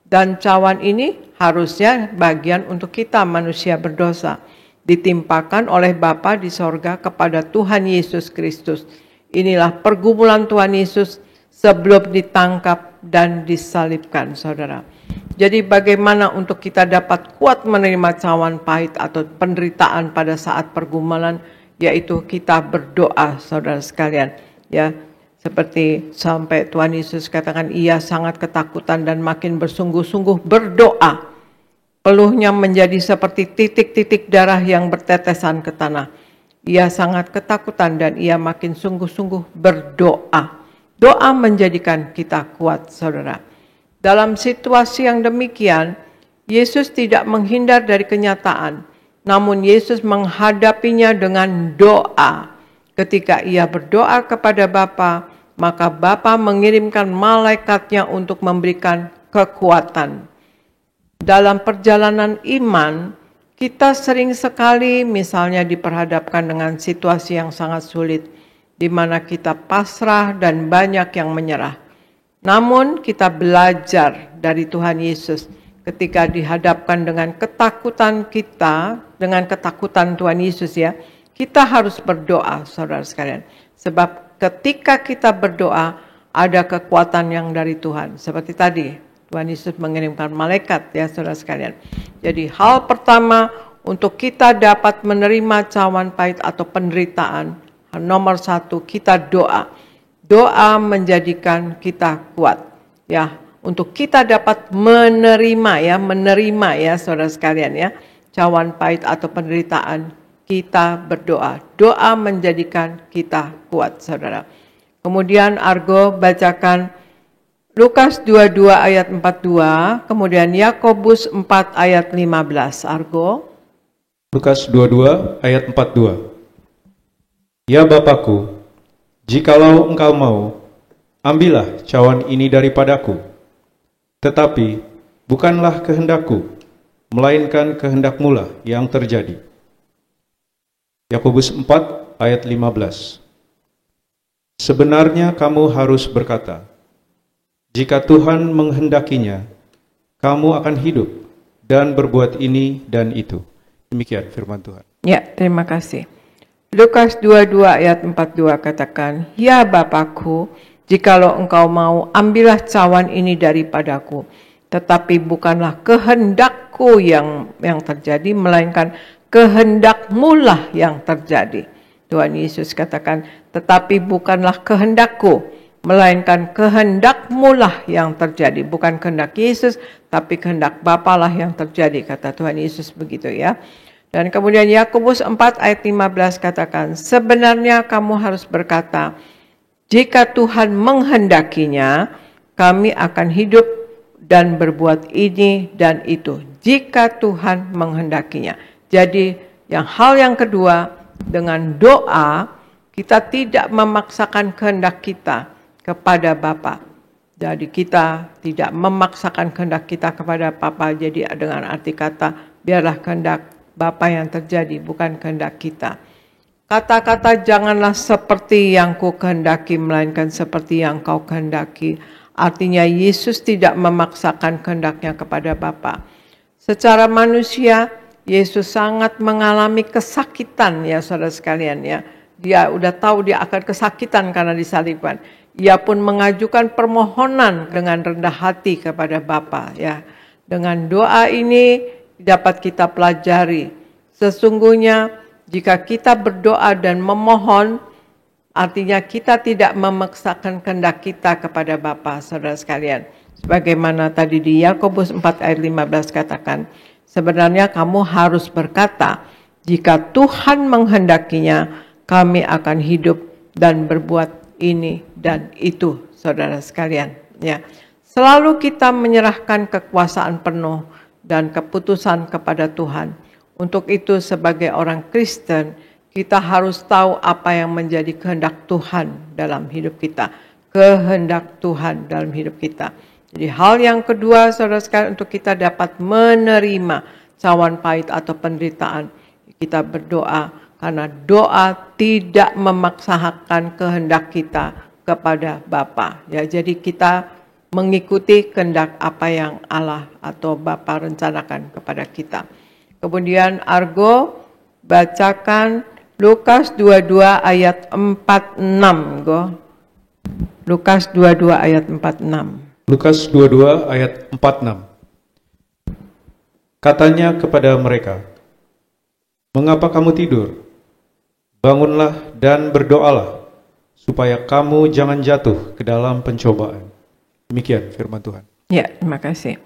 C: Dan cawan ini harusnya bagian untuk kita manusia berdosa. Ditimpakan oleh Bapa di sorga kepada Tuhan Yesus Kristus. Inilah pergumulan Tuhan Yesus sebelum ditangkap dan disalibkan, saudara. Jadi bagaimana untuk kita dapat kuat menerima cawan pahit atau penderitaan pada saat pergumulan, yaitu kita berdoa, saudara sekalian. Ya, seperti sampai Tuhan Yesus katakan, ia sangat ketakutan dan makin bersungguh-sungguh berdoa. Peluhnya menjadi seperti titik-titik darah yang bertetesan ke tanah. Ia sangat ketakutan dan ia makin sungguh-sungguh berdoa. Doa menjadikan kita kuat, saudara. Dalam situasi yang demikian, Yesus tidak menghindar dari kenyataan, namun Yesus menghadapinya dengan doa. Ketika ia berdoa kepada Bapa, maka Bapa mengirimkan malaikatnya untuk memberikan kekuatan. Dalam perjalanan iman, kita sering sekali misalnya diperhadapkan dengan situasi yang sangat sulit, di mana kita pasrah dan banyak yang menyerah. Namun kita belajar dari Tuhan Yesus ketika dihadapkan dengan ketakutan kita, dengan ketakutan Tuhan Yesus ya, kita harus berdoa, saudara sekalian. Sebab ketika kita berdoa, ada kekuatan yang dari Tuhan. Seperti tadi, Tuhan Yesus mengirimkan malaikat ya saudara sekalian. Jadi hal pertama untuk kita dapat menerima cawan pahit atau penderitaan, nomor 1 kita doa. Doa menjadikan kita kuat. Ya, untuk kita dapat menerima ya saudara sekalian ya, cawan pahit atau penderitaan, kita berdoa. Doa menjadikan kita kuat, saudara. Kemudian Argo bacakan Lukas 22 ayat 42, kemudian Yakobus 4 ayat 15. Argo.
E: Lukas 22 ayat 42. Ya Bapakku, jikalau engkau mau, ambillah cawan ini daripadaku. Tetapi bukanlah kehendakku, melainkan kehendak-Mu yang terjadi. Yakobus 4 ayat 15. Sebenarnya kamu harus berkata, jika Tuhan menghendakinya, kamu akan hidup dan berbuat ini dan itu. Demikian firman Tuhan.
C: Ya, terima kasih. Lukas 22 ayat 42 katakan, ya Bapakku, jikalau engkau mau, ambillah cawan ini daripadaku. Tetapi bukanlah kehendakku yang terjadi, melainkan kehendak-Mu lah yang terjadi. Tuhan Yesus katakan, tetapi bukanlah kehendakku, melainkan kehendak-Mu lah yang terjadi. Bukan kehendak Yesus, tapi kehendak Bapa lah yang terjadi, kata Tuhan Yesus begitu ya. Dan kemudian Yakobus 4 ayat 15 katakan, sebenarnya kamu harus berkata, jika Tuhan menghendakinya, kami akan hidup dan berbuat ini dan itu. Jika Tuhan menghendakinya. Jadi hal yang kedua, dengan doa, kita tidak memaksakan kehendak kita kepada Bapa. Jadi kita tidak memaksakan kehendak kita kepada Bapa. Jadi dengan arti kata, biarlah kehendak Bapa yang terjadi, bukan kehendak kita. Kata-kata janganlah seperti yang ku kehendaki, melainkan seperti yang kau kehendaki. Artinya Yesus tidak memaksakan kehendaknya kepada Bapa. Secara manusia, Yesus sangat mengalami kesakitan ya saudara sekalian ya. Dia udah tahu dia akan kesakitan karena disalibkan. Ia pun mengajukan permohonan dengan rendah hati kepada Bapa ya. Dengan doa ini dapat kita pelajari. Sesungguhnya jika kita berdoa dan memohon, artinya kita tidak memaksakan kehendak kita kepada Bapa, saudara sekalian. Sebagaimana tadi di Yakobus 4 ayat 15 katakan, sebenarnya kamu harus berkata, jika Tuhan menghendakinya, kami akan hidup dan berbuat ini dan itu, saudara sekalian. Ya, selalu kita menyerahkan kekuasaan penuh dan keputusan kepada Tuhan. Untuk itu sebagai orang Kristen, kita harus tahu apa yang menjadi kehendak Tuhan dalam hidup kita. Kehendak Tuhan dalam hidup kita. Jadi hal yang kedua saudara sekalian, untuk kita dapat menerima cawan pahit atau penderitaan, kita berdoa karena doa tidak memaksakan kehendak kita kepada Bapa. Ya, jadi kita mengikuti kehendak apa yang Allah atau Bapa rencanakan kepada kita. Kemudian Argo bacakan Lukas 22 ayat 46. Go. Lukas 22 ayat 46.
E: Lukas 22 ayat 46. Katanya kepada mereka, mengapa kamu tidur? Bangunlah dan berdoalah, supaya kamu jangan jatuh ke dalam pencobaan. Demikian firman Tuhan.
C: Ya, terima kasih.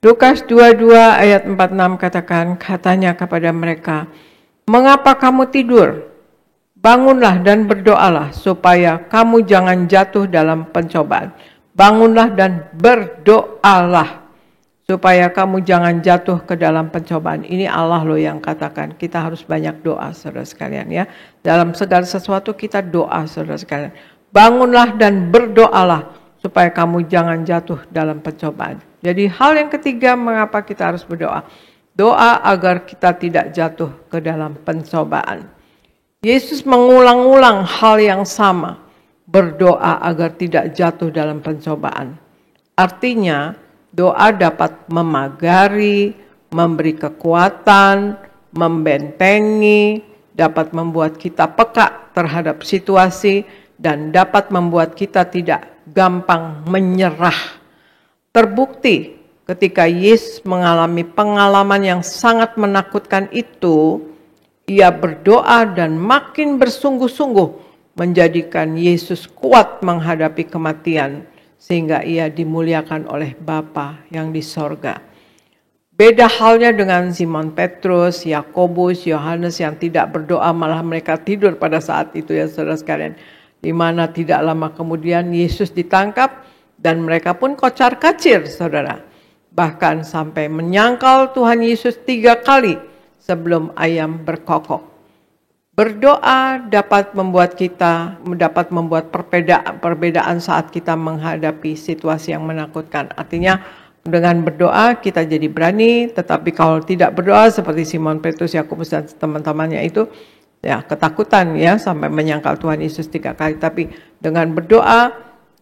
C: Lukas 22 ayat 46 katakan, katanya kepada mereka, mengapa kamu tidur? Bangunlah dan berdoalah, supaya kamu jangan jatuh dalam pencobaan. Bangunlah dan berdoalah, supaya kamu jangan jatuh ke dalam pencobaan. Ini Allah loh yang katakan, kita harus banyak doa saudara sekalian ya. Dalam segala sesuatu kita doa saudara sekalian. Bangunlah dan berdoalah, supaya kamu jangan jatuh dalam pencobaan. Jadi hal yang ketiga mengapa kita harus berdoa. Doa agar kita tidak jatuh ke dalam pencobaan. Yesus mengulang-ulang hal yang sama. Berdoa agar tidak jatuh dalam pencobaan. Artinya doa dapat memagari, memberi kekuatan, membentengi, dapat membuat kita peka terhadap situasi, dan dapat membuat kita tidak gampang menyerah. Terbukti ketika Yesus mengalami pengalaman yang sangat menakutkan itu, ia berdoa dan makin bersungguh-sungguh menjadikan Yesus kuat menghadapi kematian, sehingga ia dimuliakan oleh Bapa yang di sorga. Beda halnya dengan Simon Petrus, Yakobus, Yohanes yang tidak berdoa, malah mereka tidur pada saat itu ya saudara sekalian. Di mana tidak lama kemudian Yesus ditangkap Dan mereka pun kocar-kacir, saudara. Bahkan sampai menyangkal Tuhan Yesus 3 kali sebelum ayam berkokok. Berdoa dapat membuat perbedaan saat kita menghadapi situasi yang menakutkan. Artinya dengan berdoa kita jadi berani, tetapi kalau tidak berdoa seperti Simon Petrus, Yakobus dan teman-temannya itu, ya ketakutan ya sampai menyangkal Tuhan Yesus 3 kali. Tapi dengan berdoa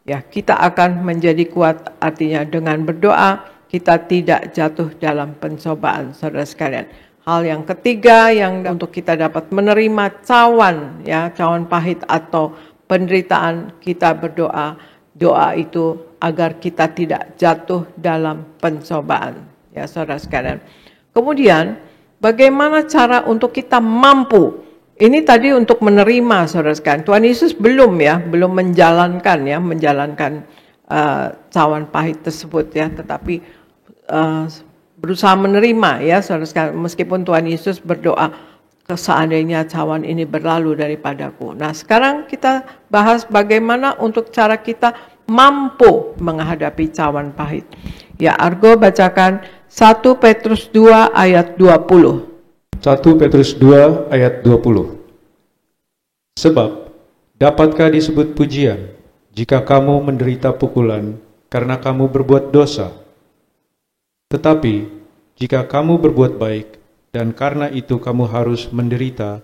C: ya kita akan menjadi kuat. Artinya dengan berdoa kita tidak jatuh dalam pencobaan, saudara sekalian. Hal yang ketiga yang untuk kita dapat menerima cawan pahit atau penderitaan, kita berdoa. Doa itu agar kita tidak jatuh dalam pencobaan, ya saudara sekalian. Kemudian bagaimana cara untuk kita mampu? Ini tadi untuk menerima, saudara sekalian. Tuhan Yesus belum menjalankan cawan pahit tersebut ya, tetapi berusaha menerima ya, saudara sekalian. Meskipun Tuhan Yesus berdoa, seandainya cawan ini berlalu daripadaku. Nah, sekarang kita bahas bagaimana untuk cara kita mampu menghadapi cawan pahit. Ya, Argo bacakan 1 Petrus 2 ayat 20.
E: 1 Petrus 2 ayat 20. Sebab dapatkah disebut pujian jika kamu menderita pukulan karena kamu berbuat dosa? Tetapi jika kamu berbuat baik dan karena itu kamu harus menderita,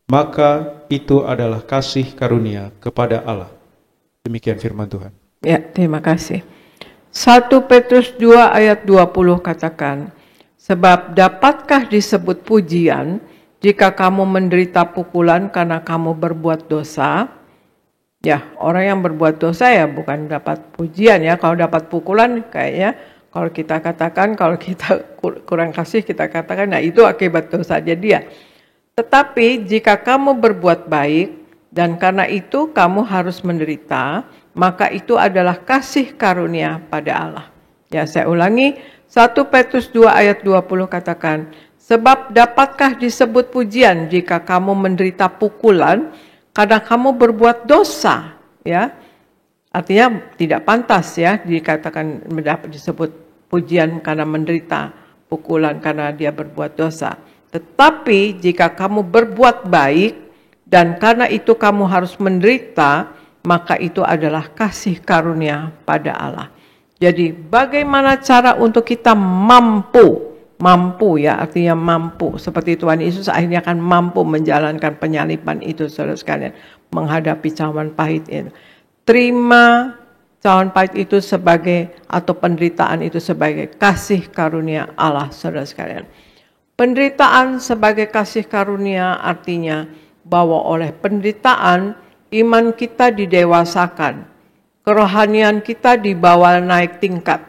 E: maka itu adalah kasih karunia kepada Allah. Demikian firman Tuhan.
C: Ya, terima kasih. 1 Petrus 2 ayat 20 katakan, sebab dapatkah disebut pujian jika kamu menderita pukulan karena kamu berbuat dosa? Ya, orang yang berbuat dosa ya bukan dapat pujian ya. Kalau dapat pukulan kayaknya kalau kita katakan, kalau kita kurang kasih, kita katakan, nah itu akibat dosa dia. Tetapi jika kamu berbuat baik, dan karena itu kamu harus menderita, maka itu adalah kasih karunia pada Allah. Ya, saya ulangi, 1 Petrus 2 ayat 20 katakan, sebab dapatkah disebut pujian jika kamu menderita pukulan, karena kamu berbuat dosa, ya. Artinya tidak pantas ya dikatakan disebut pujian karena menderita pukulan karena dia berbuat dosa. Tetapi jika kamu berbuat baik dan karena itu kamu harus menderita, maka itu adalah kasih karunia pada Allah. Jadi bagaimana cara untuk kita mampu ya, artinya mampu. Seperti Tuhan Yesus akhirnya akan mampu menjalankan penyaliban itu, saudara sekalian, menghadapi cawan pahit itu. Terima cawan pahit itu sebagai, atau penderitaan itu sebagai kasih karunia Allah, saudara sekalian. Penderitaan sebagai kasih karunia artinya bahwa oleh penderitaan iman kita didewasakan, kerohanian kita dibawa naik tingkat,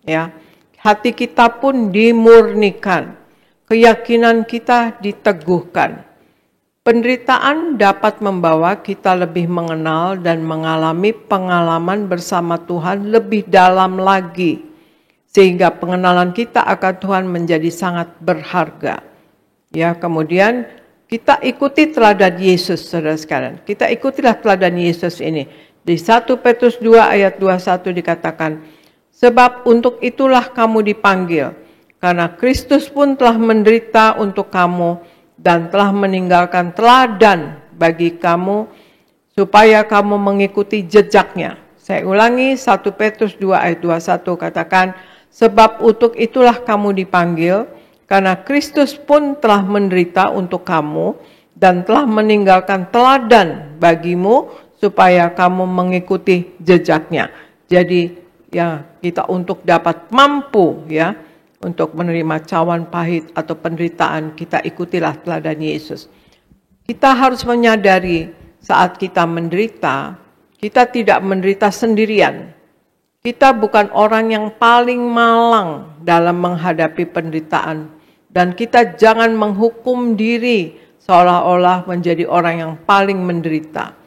C: ya. Hati kita pun dimurnikan, keyakinan kita diteguhkan. Penderitaan dapat membawa kita lebih mengenal dan mengalami pengalaman bersama Tuhan lebih dalam lagi. Sehingga pengenalan kita akan Tuhan menjadi sangat berharga. Ya, kemudian kita ikuti teladan Yesus, saudara sekalian. Kita ikutilah teladan Yesus ini. Di 1 Petrus 2 ayat 21 dikatakan, sebab untuk itulah kamu dipanggil, karena Kristus pun telah menderita untuk kamu, dan telah meninggalkan teladan bagi kamu, supaya kamu mengikuti jejaknya. Saya ulangi, 1 Petrus 2 ayat 21 katakan, sebab untuk itulah kamu dipanggil, karena Kristus pun telah menderita untuk kamu, dan telah meninggalkan teladan bagimu, supaya kamu mengikuti jejaknya. Jadi ya, kita untuk dapat mampu ya, untuk menerima cawan pahit atau penderitaan, kita ikutilah teladan Yesus. Kita harus menyadari saat kita menderita, kita tidak menderita sendirian. Kita bukan orang yang paling malang dalam menghadapi penderitaan. Dan kita jangan menghukum diri seolah-olah menjadi orang yang paling menderita.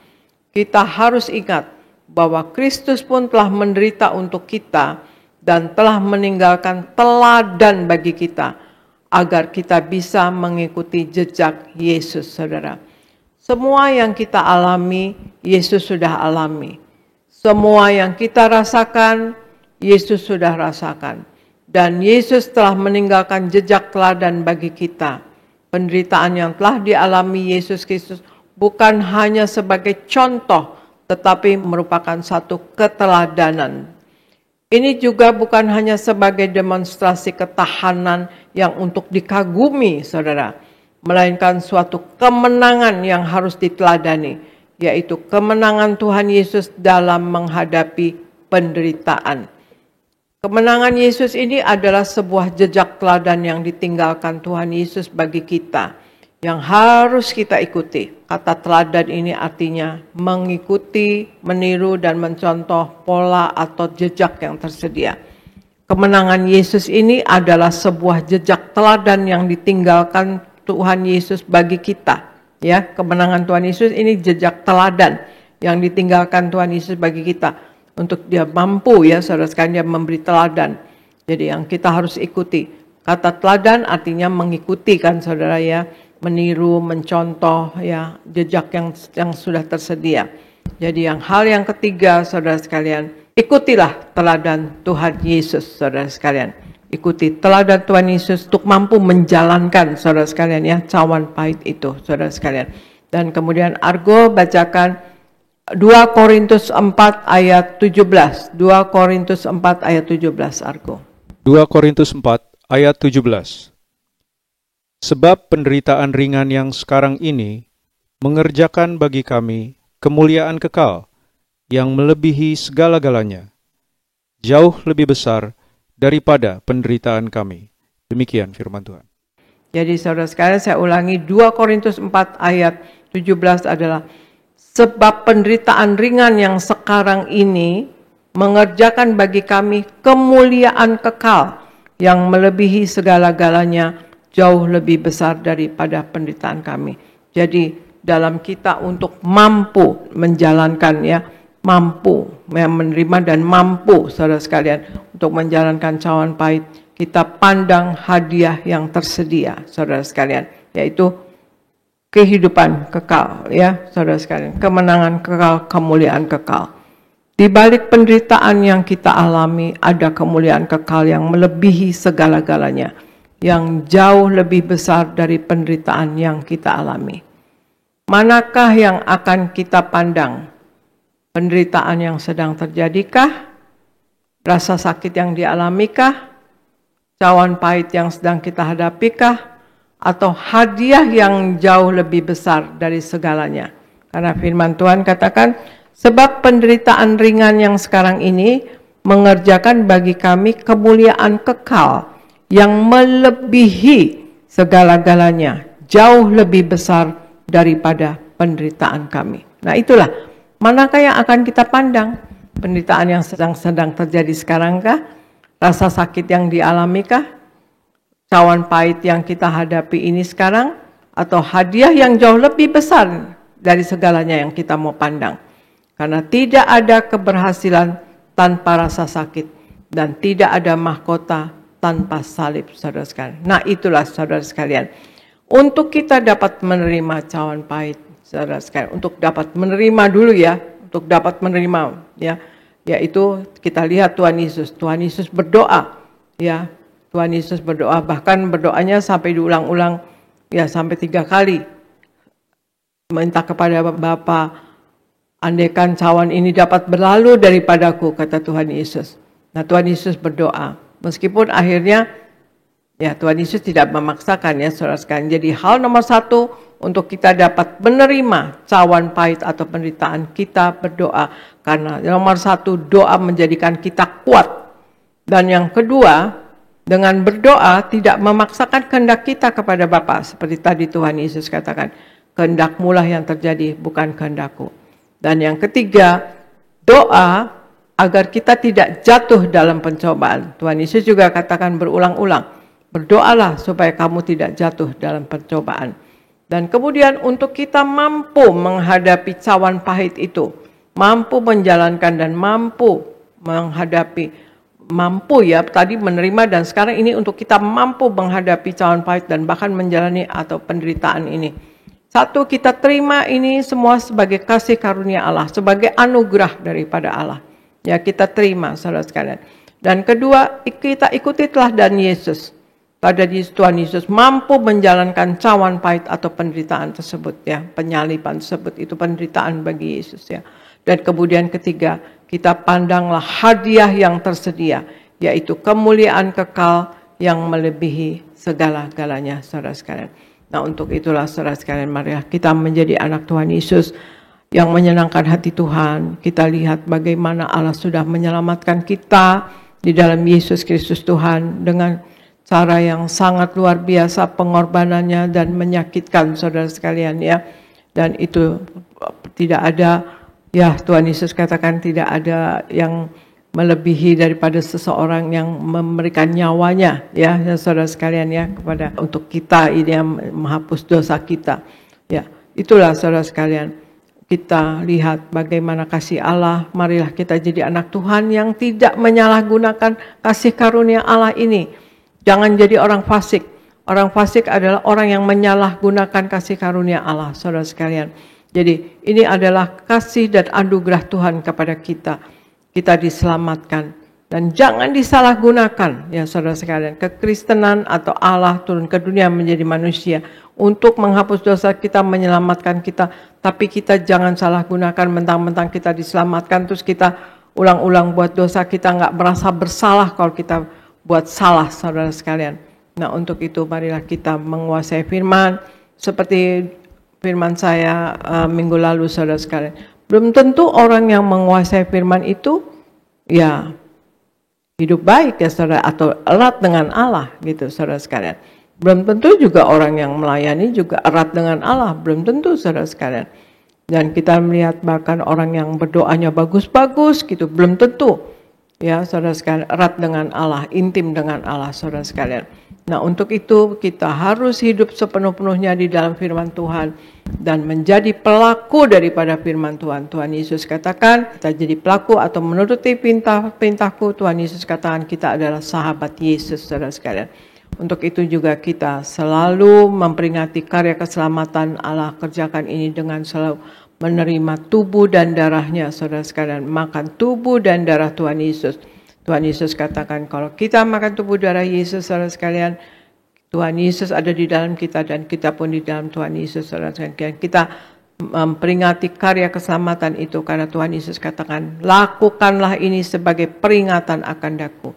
C: Kita harus ingat bahwa Kristus pun telah menderita untuk kita, dan telah meninggalkan teladan bagi kita, agar kita bisa mengikuti jejak Yesus, saudara. Semua yang kita alami, Yesus sudah alami. Semua yang kita rasakan, Yesus sudah rasakan. Dan Yesus telah meninggalkan jejak teladan bagi kita. Penderitaan yang telah dialami Yesus Kristus bukan hanya sebagai contoh, tetapi merupakan satu keteladanan. Ini juga bukan hanya sebagai demonstrasi ketahanan yang untuk dikagumi, saudara, melainkan suatu kemenangan yang harus diteladani, yaitu kemenangan Tuhan Yesus dalam menghadapi penderitaan. Kemenangan Yesus ini adalah sebuah jejak teladan yang ditinggalkan Tuhan Yesus bagi kita, yang harus kita ikuti. Kata teladan ini artinya mengikuti, meniru, dan mencontoh pola atau jejak yang tersedia. Kemenangan Yesus ini adalah sebuah jejak teladan yang ditinggalkan Tuhan Yesus bagi kita. Ya, kemenangan Tuhan Yesus ini jejak teladan yang ditinggalkan Tuhan Yesus bagi kita. Untuk dia mampu, ya saudara sekalian, dia memberi teladan. Jadi yang kita harus ikuti. Kata teladan artinya mengikuti, kan saudara, ya, meniru, mencontoh, ya, jejak yang sudah tersedia. Jadi hal yang ketiga, saudara sekalian, ikutilah teladan Tuhan Yesus, saudara sekalian. Ikuti teladan Tuhan Yesus untuk mampu menjalankan, saudara sekalian, ya, cawan pahit itu, saudara sekalian. Dan kemudian Argo bacakan 2 Korintus 4 ayat 17. 2 Korintus 4 ayat 17, Argo.
E: 2 Korintus 4 ayat 17. Sebab penderitaan ringan yang sekarang ini mengerjakan bagi kami kemuliaan kekal yang melebihi segala-galanya, jauh lebih besar daripada penderitaan kami. Demikian firman Tuhan.
C: Jadi saudara sekalian, saya ulangi, 2 Korintus 4 ayat 17 adalah sebab penderitaan ringan yang sekarang ini mengerjakan bagi kami kemuliaan kekal yang melebihi segala-galanya, jauh lebih besar daripada penderitaan kami. Jadi dalam kita untuk mampu menjalankan, ya, mampu menerima dan mampu, saudara sekalian, untuk menjalankan cawan pahit, kita pandang hadiah yang tersedia, saudara sekalian, yaitu kehidupan kekal, ya saudara sekalian, kemenangan kekal, kemuliaan kekal. Di balik penderitaan yang kita alami ada kemuliaan kekal yang melebihi segala-galanya, yang jauh lebih besar dari penderitaan yang kita alami. Manakah yang akan kita pandang? Penderitaan yang sedang terjadikah? Rasa sakit yang dialamikah? Cawan pahit yang sedang kita hadapikah? Atau hadiah yang jauh lebih besar dari segalanya? Karena firman Tuhan katakan, sebab penderitaan ringan yang sekarang ini mengerjakan bagi kami kemuliaan kekal yang melebihi segala-galanya, jauh lebih besar daripada penderitaan kami. Nah itulah, manakah yang akan kita pandang? Penderitaan yang sedang terjadi sekarang kah? Rasa sakit yang dialami kah? Cawan pahit yang kita hadapi ini sekarang, atau hadiah yang jauh lebih besar dari segalanya yang kita mau pandang? Karena tidak ada keberhasilan tanpa rasa sakit, dan tidak ada mahkota tanpa salib, saudara sekalian. Nah itulah, saudara sekalian, untuk kita dapat menerima cawan pahit, saudara sekalian, untuk dapat menerima dulu, ya, untuk dapat menerima, ya, yaitu kita lihat Tuhan Yesus berdoa, ya. Tuhan Yesus berdoa, bahkan berdoanya sampai diulang-ulang, ya sampai 3 kali. Minta kepada Bapa, andaikan cawan ini dapat berlalu daripadaku, kata Tuhan Yesus. Nah Tuhan Yesus berdoa, meskipun akhirnya, ya Tuhan Yesus tidak memaksakan, ya saudara sekalian. Jadi hal nomor 1, untuk kita dapat menerima cawan pahit atau penderitaan, kita berdoa. Karena nomor 1, doa menjadikan kita kuat. Dan yang kedua, dengan berdoa tidak memaksakan kehendak kita kepada Bapa. Seperti tadi Tuhan Yesus katakan, kehendak-Mu lah yang terjadi, bukan kehendakku. Dan yang ketiga, doa agar kita tidak jatuh dalam pencobaan. Tuhan Yesus juga katakan berulang-ulang, berdoalah supaya kamu tidak jatuh dalam pencobaan. Dan kemudian untuk kita mampu menghadapi cawan pahit itu, mampu menjalankan dan mampu menghadapi, mampu, ya tadi menerima, dan sekarang ini untuk kita mampu menghadapi cawan pahit dan bahkan menjalani atau penderitaan ini. Satu, kita terima ini semua sebagai kasih karunia Allah, sebagai anugerah daripada Allah. Ya, kita terima, saudara sekalian. Dan kedua, kita ikuti teladan Yesus. Teladan Tuhan Yesus mampu menjalankan cawan pahit atau penderitaan tersebut, ya, penyaliban tersebut itu penderitaan bagi Yesus, ya. Dan kemudian ketiga, kita pandanglah hadiah yang tersedia, yaitu kemuliaan kekal yang melebihi segala-galanya, saudara sekalian. Nah, untuk itulah saudara sekalian, mari kita menjadi anak Tuhan Yesus yang menyenangkan hati Tuhan. Kita lihat bagaimana Allah sudah menyelamatkan kita di dalam Yesus Kristus Tuhan dengan cara yang sangat luar biasa pengorbanannya dan menyakitkan saudara sekalian, ya. Dan itu tidak ada, ya, Tuhan Yesus katakan tidak ada yang melebihi daripada seseorang yang memberikan nyawanya, ya, saudara sekalian, ya, kepada untuk kita ini yang menghapus dosa kita, ya. Itulah saudara sekalian, kita lihat bagaimana kasih Allah. Marilah kita jadi anak Tuhan yang tidak menyalahgunakan kasih karunia Allah ini. Jangan jadi orang fasik. Orang fasik adalah orang yang menyalahgunakan kasih karunia Allah, saudara sekalian. Jadi ini adalah kasih dan anugerah Tuhan kepada kita. Kita diselamatkan dan jangan disalahgunakan, ya saudara sekalian. Kekristenan atau Allah turun ke dunia menjadi manusia untuk menghapus dosa kita, menyelamatkan kita. Tapi kita jangan salah gunakan, mentang-mentang kita diselamatkan terus kita ulang-ulang buat dosa. Kita nggak merasa bersalah kalau kita buat salah, saudara sekalian. Nah, untuk itu marilah kita menguasai firman seperti firman saya minggu lalu, saudara sekalian. Belum tentu orang yang menguasai firman itu, ya, hidup baik, ya saudara, atau erat dengan Allah, gitu saudara sekalian. Belum tentu juga orang yang melayani juga erat dengan Allah, belum tentu saudara sekalian. Dan kita melihat bahkan orang yang berdoanya bagus-bagus, gitu, belum tentu, ya saudara sekalian, erat dengan Allah, intim dengan Allah, saudara sekalian. Nah, untuk itu kita harus hidup sepenuh-penuhnya di dalam firman Tuhan dan menjadi pelaku daripada firman Tuhan. Tuhan Yesus katakan kita jadi pelaku atau menuruti perintahku. Tuhan Yesus katakan kita adalah sahabat Yesus, saudara sekalian. Untuk itu juga kita selalu memperingati karya keselamatan Allah kerjakan ini dengan selalu menerima tubuh dan darahnya, saudara sekalian. Makan tubuh dan darah Tuhan Yesus. Tuhan Yesus katakan kalau kita makan tubuh darah Yesus, saudara sekalian, Tuhan Yesus ada di dalam kita dan kita pun di dalam Tuhan Yesus, saudara sekalian. Kita memperingati karya keselamatan itu karena Tuhan Yesus katakan, lakukanlah ini sebagai peringatan akan daku.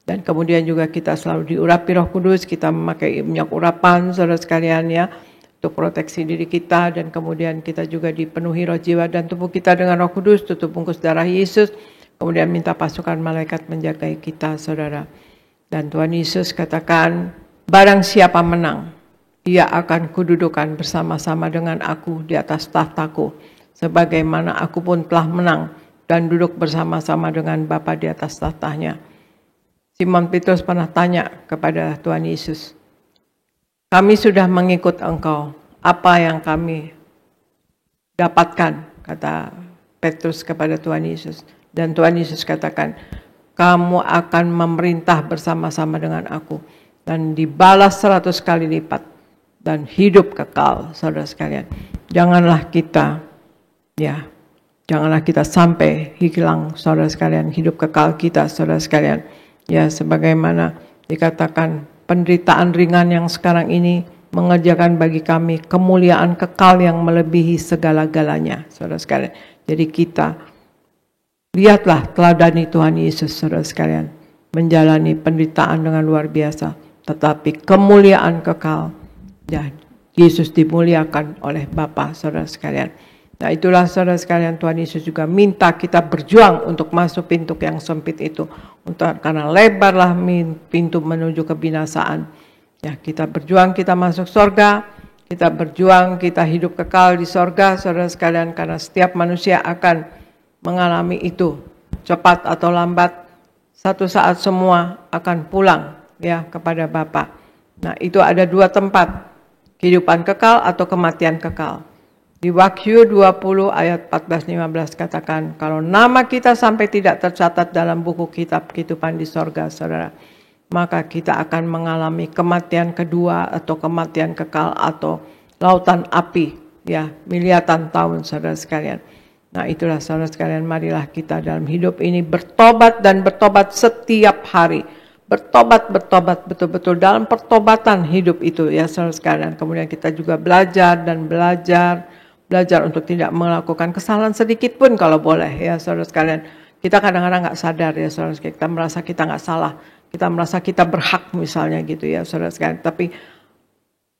C: Dan kemudian juga kita selalu diurapi Roh Kudus, kita memakai minyak urapan, saudara sekalian, ya, untuk proteksi diri kita. Dan kemudian kita juga dipenuhi roh, jiwa, dan tubuh kita dengan Roh Kudus, tutup bungkus darah Yesus. Kemudian minta pasukan malaikat menjagai kita, saudara. Dan Tuhan Yesus katakan, barang siapa menang, ia akan kududukan bersama-sama dengan aku di atas tahtaku. Sebagaimana aku pun telah menang dan duduk bersama-sama dengan Bapa di atas tahtanya. Simon Petrus pernah tanya kepada Tuhan Yesus, kami sudah mengikut engkau, apa yang kami dapatkan? Kata Petrus kepada Tuhan Yesus. Dan Tuhan Yesus katakan, kamu akan memerintah bersama-sama dengan aku. Dan dibalas 100 kali lipat. Dan hidup kekal, saudara sekalian. Janganlah kita sampai hilang, saudara sekalian. Hidup kekal kita, saudara sekalian. Ya, sebagaimana dikatakan, penderitaan ringan yang sekarang ini mengerjakan bagi kami kemuliaan kekal yang melebihi segala-galanya, saudara sekalian. Jadi kita lihatlah teladani Tuhan Yesus, saudara sekalian, menjalani penderitaan dengan luar biasa, tetapi kemuliaan kekal, ya, Yesus dimuliakan oleh Bapa, saudara sekalian. Nah, itulah saudara sekalian, Tuhan Yesus juga minta kita berjuang untuk masuk pintu yang sempit itu, karena lebarlah pintu menuju kebinasaan. Ya, kita berjuang, kita masuk surga, kita berjuang, kita hidup kekal di surga, saudara sekalian, karena setiap manusia akan mengalami itu, cepat atau lambat, satu saat semua akan pulang, ya, kepada Bapa. Nah, itu ada dua tempat, kehidupan kekal atau kematian kekal. Di Wahyu 20 ayat 14-15 katakan, kalau nama kita sampai tidak tercatat dalam buku kitab kehidupan di sorga, saudara, maka kita akan mengalami kematian kedua atau kematian kekal atau lautan api, ya, miliatan tahun, saudara sekalian. Nah, itulah saudara sekalian, marilah kita dalam hidup ini bertobat dan bertobat setiap hari. Bertobat betul-betul dalam pertobatan hidup itu, ya saudara sekalian. Kemudian kita juga belajar untuk tidak melakukan kesalahan sedikit pun kalau boleh, ya saudara sekalian. Kita kadang-kadang nggak sadar, ya saudara sekalian, kita merasa kita nggak salah, kita merasa kita berhak misalnya gitu, ya saudara sekalian. Tapi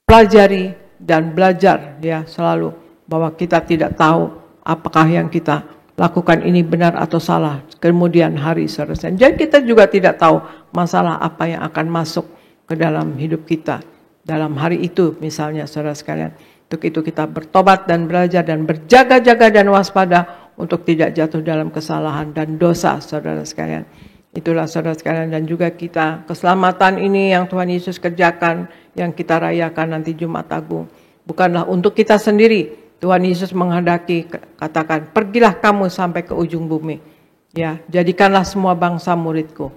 C: pelajari dan belajar, ya, selalu bahwa kita tidak tahu apakah yang kita lakukan ini benar atau salah kemudian hari, saudara sekalian. Jadi kita juga tidak tahu masalah apa yang akan masuk ke dalam hidup kita dalam hari itu misalnya, saudara sekalian. Untuk itu kita bertobat dan belajar dan berjaga-jaga dan waspada untuk tidak jatuh dalam kesalahan dan dosa, saudara sekalian. Itulah saudara sekalian, dan juga kita keselamatan ini yang Tuhan Yesus kerjakan, yang kita rayakan nanti Jumat Agung, bukanlah untuk kita sendiri. Tuhan Yesus menghendaki, katakan, pergilah kamu sampai ke ujung bumi, ya, jadikanlah semua bangsa muridku.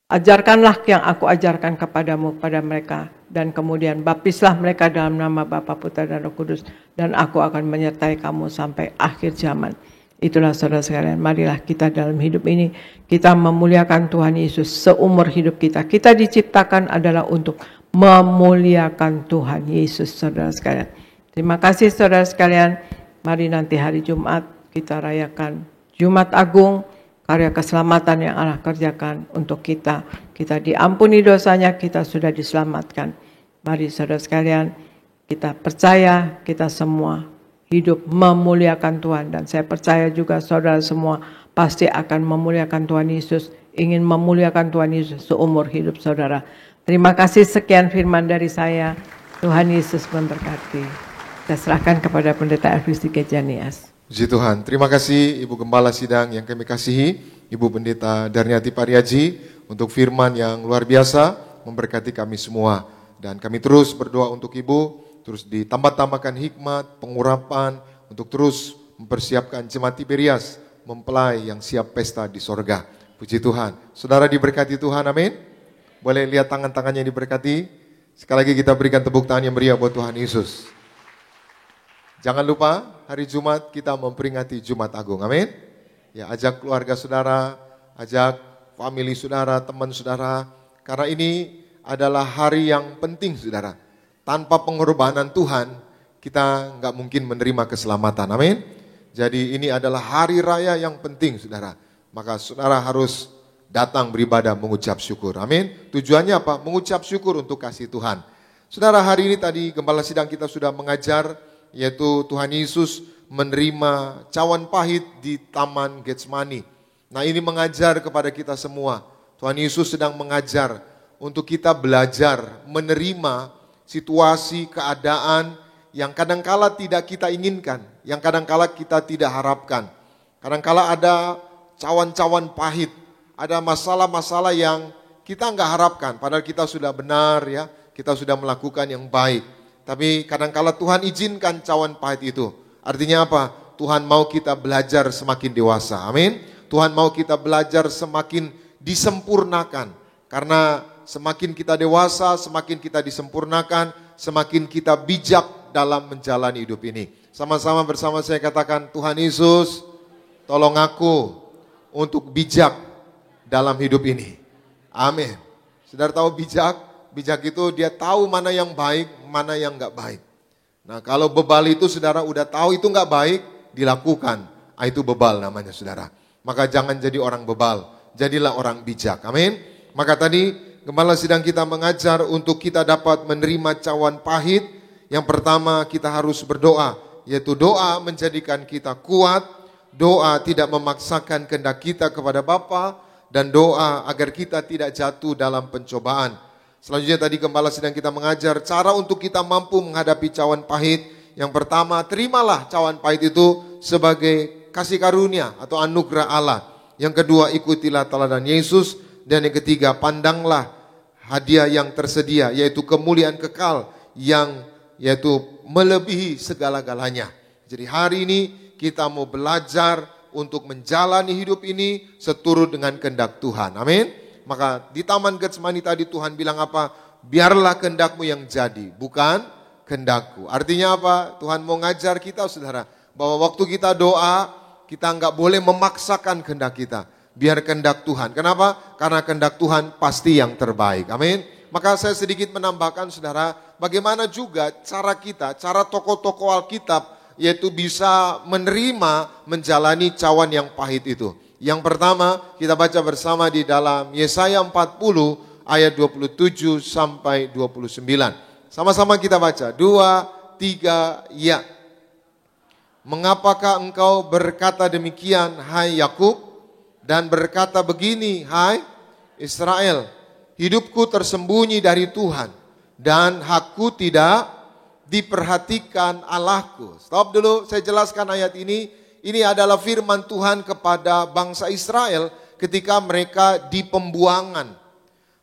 C: Ajarkanlah yang aku ajarkan kepadamu, pada mereka, dan kemudian baptislah mereka dalam nama Bapa, Putra, dan Roh Kudus, dan aku akan menyertai kamu sampai akhir zaman. Itulah saudara sekalian, marilah kita dalam hidup ini, kita memuliakan Tuhan Yesus seumur hidup kita. Kita diciptakan adalah untuk memuliakan Tuhan Yesus, saudara sekalian. Terima kasih saudara sekalian, mari nanti hari Jumat kita rayakan Jumat Agung, karya keselamatan yang Allah kerjakan untuk kita. Kita diampuni dosanya, kita sudah diselamatkan. Mari saudara sekalian, kita percaya kita semua hidup memuliakan Tuhan. Dan saya percaya juga saudara semua pasti akan memuliakan Tuhan Yesus, ingin memuliakan Tuhan Yesus seumur hidup saudara. Terima kasih, sekian firman dari saya. Tuhan Yesus memberkati. Saya serahkan kepada Pendeta Elvis Dikejanias.
F: Puji Tuhan, terima kasih Ibu Gembala Sidang yang kami kasihi, Ibu Pendeta Darniati Pariaji, untuk firman yang luar biasa, memberkati kami semua. Dan kami terus berdoa untuk Ibu, terus ditambah-tambahkan hikmat, pengurapan, untuk terus mempersiapkan Jemaat Tiberias, mempelai yang siap pesta di sorga. Puji Tuhan. Saudara diberkati Tuhan, amin. Boleh lihat tangan-tangannya yang diberkati. Sekali lagi kita berikan tepuk tangan yang meriah buat Tuhan Yesus. Jangan lupa hari Jumat kita memperingati Jumat Agung, amin. Ya, ajak keluarga saudara, ajak famili saudara, teman saudara, karena ini adalah hari yang penting saudara. Tanpa pengorbanan Tuhan, kita nggak mungkin menerima keselamatan, amin. Jadi ini adalah hari raya yang penting saudara. Maka saudara harus datang beribadah mengucap syukur, amin. Tujuannya apa? Mengucap syukur untuk kasih Tuhan. Saudara, hari ini tadi Gembala Sidang kita sudah mengajar, yaitu Tuhan Yesus menerima cawan pahit di Taman Getsemani. Nah, ini mengajar kepada kita semua. Tuhan Yesus sedang mengajar untuk kita belajar menerima situasi, keadaan yang kadangkala tidak kita inginkan, yang kadangkala kita tidak harapkan. Kadangkala ada cawan-cawan pahit, ada masalah-masalah yang kita nggak harapkan, padahal kita sudah benar ya, kita sudah melakukan yang baik. Tapi kadangkala Tuhan izinkan cawan pahit itu. Artinya apa? Tuhan mau kita belajar semakin dewasa. Amin. Tuhan mau kita belajar semakin disempurnakan. Karena semakin kita dewasa, semakin kita disempurnakan, semakin kita bijak dalam menjalani hidup ini. Sama-sama bersama saya katakan, Tuhan Yesus, tolong aku untuk bijak dalam hidup ini. Amin. Saudara tahu bijak? Bijak itu dia tahu mana yang baik, mana yang enggak baik. Nah, kalau bebal itu saudara udah tahu itu enggak baik, dilakukan. Itu bebal namanya saudara. Maka jangan jadi orang bebal, jadilah orang bijak. Amin. Maka tadi Gembala Sidang kita mengajar untuk kita dapat menerima cawan pahit. Yang pertama kita harus berdoa, yaitu doa menjadikan kita kuat. Doa tidak memaksakan kehendak kita kepada Bapa, dan doa agar kita tidak jatuh dalam pencobaan. Selanjutnya tadi Gembala Sidang kita mengajar cara untuk kita mampu menghadapi cawan pahit. Yang pertama, terimalah cawan pahit itu sebagai kasih karunia atau anugerah Allah. Yang kedua, ikutilah teladan Yesus. Dan yang ketiga, pandanglah hadiah yang tersedia, yaitu kemuliaan kekal yang yaitu melebihi segala-galanya. Jadi hari ini kita mau belajar untuk menjalani hidup ini seturut dengan kehendak Tuhan. Amin. Maka di Taman Getsemani tadi Tuhan bilang apa? Biarlah kehendakmu yang jadi, bukan kehendakku. Artinya apa? Tuhan mau ngajar kita saudara, bahwa waktu kita doa, kita nggak boleh memaksakan kehendak kita. Biar kehendak Tuhan. Kenapa? Karena kehendak Tuhan pasti yang terbaik. Amin. Maka saya sedikit menambahkan saudara, bagaimana juga cara kita, cara tokoh-tokoh Alkitab, yaitu bisa menerima, menjalani cawan yang pahit itu. Yang pertama, kita baca bersama di dalam Yesaya 40 ayat 27 sampai 29. Sama-sama kita baca, 2, 3, ya. Mengapakah engkau berkata demikian, hai Yakub, dan berkata begini, hai Israel, hidupku tersembunyi dari Tuhan, dan hakku tidak diperhatikan Allahku. Stop dulu, saya jelaskan ayat ini. Ini adalah firman Tuhan kepada bangsa Israel ketika mereka di pembuangan.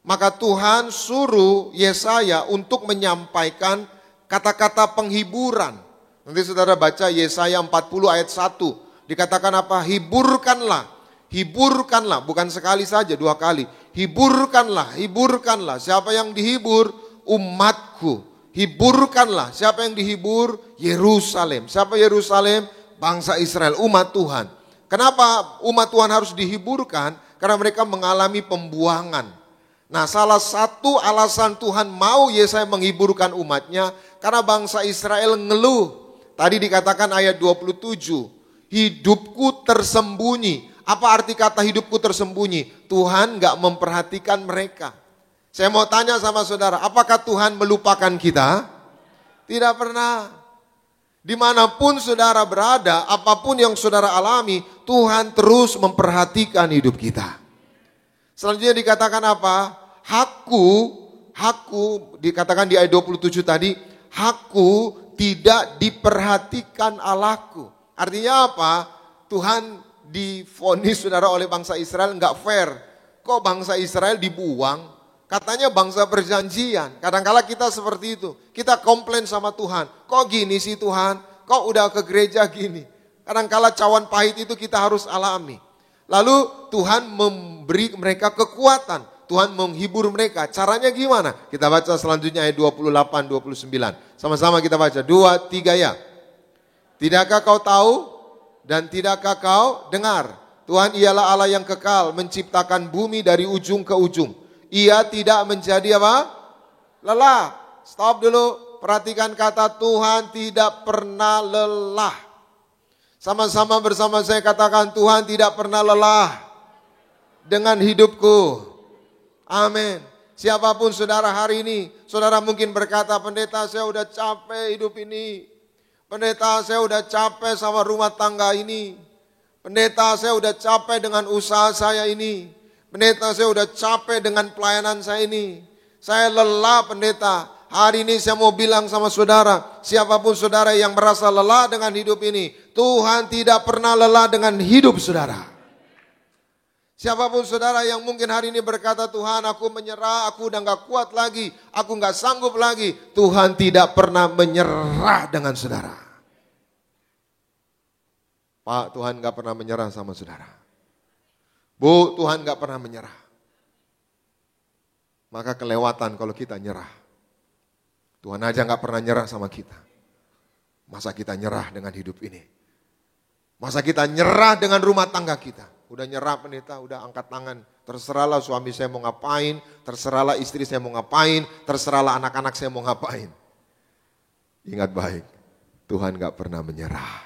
F: Maka Tuhan suruh Yesaya untuk menyampaikan kata-kata penghiburan. Nanti saudara baca Yesaya 40 ayat 1. Dikatakan apa? Hiburkanlah. Hiburkanlah, bukan sekali saja, 2 kali. Hiburkanlah, hiburkanlah. Siapa yang dihibur? Umatku. Hiburkanlah. Siapa yang dihibur? Yerusalem. Siapa Yerusalem? Bangsa Israel, umat Tuhan. Kenapa umat Tuhan harus dihiburkan? Karena mereka mengalami pembuangan. Nah, salah satu alasan Tuhan mau Yesaya menghiburkan umatnya, karena bangsa Israel ngeluh. Tadi dikatakan ayat 27, hidupku tersembunyi. Apa arti kata hidupku tersembunyi? Tuhan gak memperhatikan mereka. Saya mau tanya sama saudara, apakah Tuhan melupakan kita? Tidak pernah. Dimanapun saudara berada, apapun yang saudara alami, Tuhan terus memperhatikan hidup kita. Selanjutnya dikatakan apa? Hakku, dikatakan di ayat 27 tadi, hakku tidak diperhatikan Allahku. Artinya apa? Tuhan divonis saudara oleh bangsa Israel nggak fair. Kok bangsa Israel dibuang? Katanya bangsa perjanjian. Kadang-kala kita seperti itu. Kita komplain sama Tuhan. Kok gini sih Tuhan? Kok udah ke gereja gini? Kadang-kala cawan pahit itu kita harus alami. Lalu Tuhan memberi mereka kekuatan. Tuhan menghibur mereka. Caranya gimana? Kita baca selanjutnya ayat 28, 29. Sama-sama kita baca. 2, 3 ya. Tidakkah kau tahu? Dan tidakkah kau dengar? Tuhan ialah Allah yang kekal, menciptakan bumi dari ujung ke ujung. Ia tidak menjadi apa? Lelah. Stop dulu. Perhatikan kata Tuhan tidak pernah lelah. Sama-sama bersama saya katakan Tuhan tidak pernah lelah dengan hidupku. Amin. Siapapun saudara hari ini, saudara mungkin berkata, pendeta saya udah capek hidup ini. Pendeta saya udah capek sama rumah tangga ini. Pendeta saya udah capek dengan usaha saya ini. Pendeta saya udah capek dengan pelayanan saya ini. Saya lelah pendeta. Hari ini saya mau bilang sama saudara, siapapun saudara yang merasa lelah dengan hidup ini, Tuhan tidak pernah lelah dengan hidup saudara. Siapapun saudara yang mungkin hari ini berkata, Tuhan aku menyerah, aku udah gak kuat lagi, aku gak sanggup lagi. Tuhan tidak pernah menyerah dengan saudara. Pak, Tuhan gak pernah menyerah sama saudara. Bu, Tuhan gak pernah menyerah. Maka kelewatan kalau kita nyerah. Tuhan aja gak pernah nyerah sama kita. Masa kita nyerah dengan hidup ini? Masa kita nyerah dengan rumah tangga kita? Udah nyerah pendeta, udah angkat tangan. Terserahlah suami saya mau ngapain, terserahlah istri saya mau ngapain, terserahlah anak-anak saya mau ngapain. Ingat baik, Tuhan gak pernah menyerah.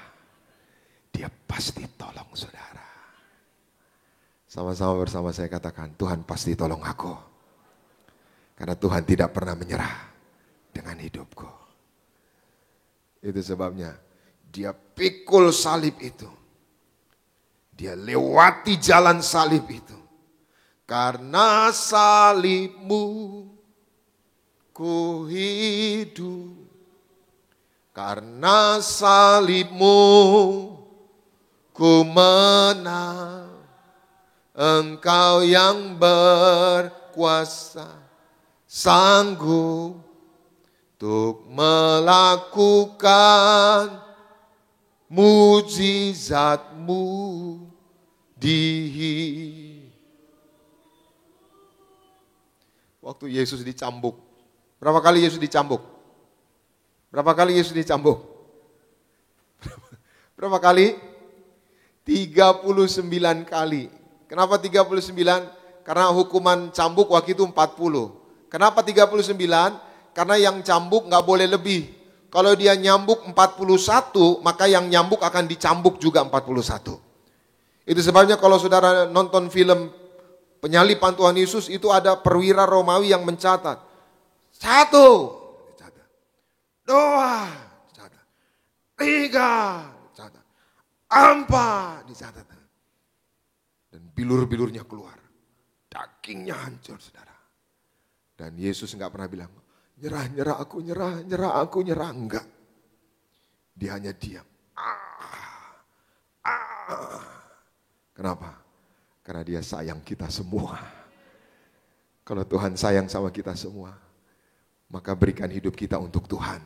F: Dia pasti tolong saudara. Sama-sama bersama saya katakan, Tuhan pasti tolong aku. Karena Tuhan tidak pernah menyerah dengan hidupku. Itu sebabnya dia pikul salib itu. Dia lewati jalan salib itu. Karena salibmu ku hidup. Karena salibmu ku menang. Engkau yang berkuasa sanggup untuk melakukan mujizatmu waktu Yesus dicambuk. Berapa kali Yesus dicambuk? Berapa kali Yesus dicambuk? Berapa kali? 39 kali. Kenapa 39? Karena hukuman cambuk waktu itu 40. Kenapa 39? Karena yang cambuk nggak boleh lebih. Kalau dia nyambuk 41, maka yang nyambuk akan dicambuk juga 41. Itu sebabnya kalau saudara nonton film Penyaliban Tuhan Yesus, itu ada perwira Romawi yang mencatat. 1, dicatat. 2, dicatat. 3, dicatat. 4, dicatat. Dan bilur-bilurnya keluar. Dagingnya hancur, saudara. Dan Yesus enggak pernah bilang, nyerah aku, nyerah. Enggak. Dia hanya diam. Kenapa? Karena dia sayang kita semua. Kalau Tuhan sayang sama kita semua, maka berikan hidup kita untuk Tuhan.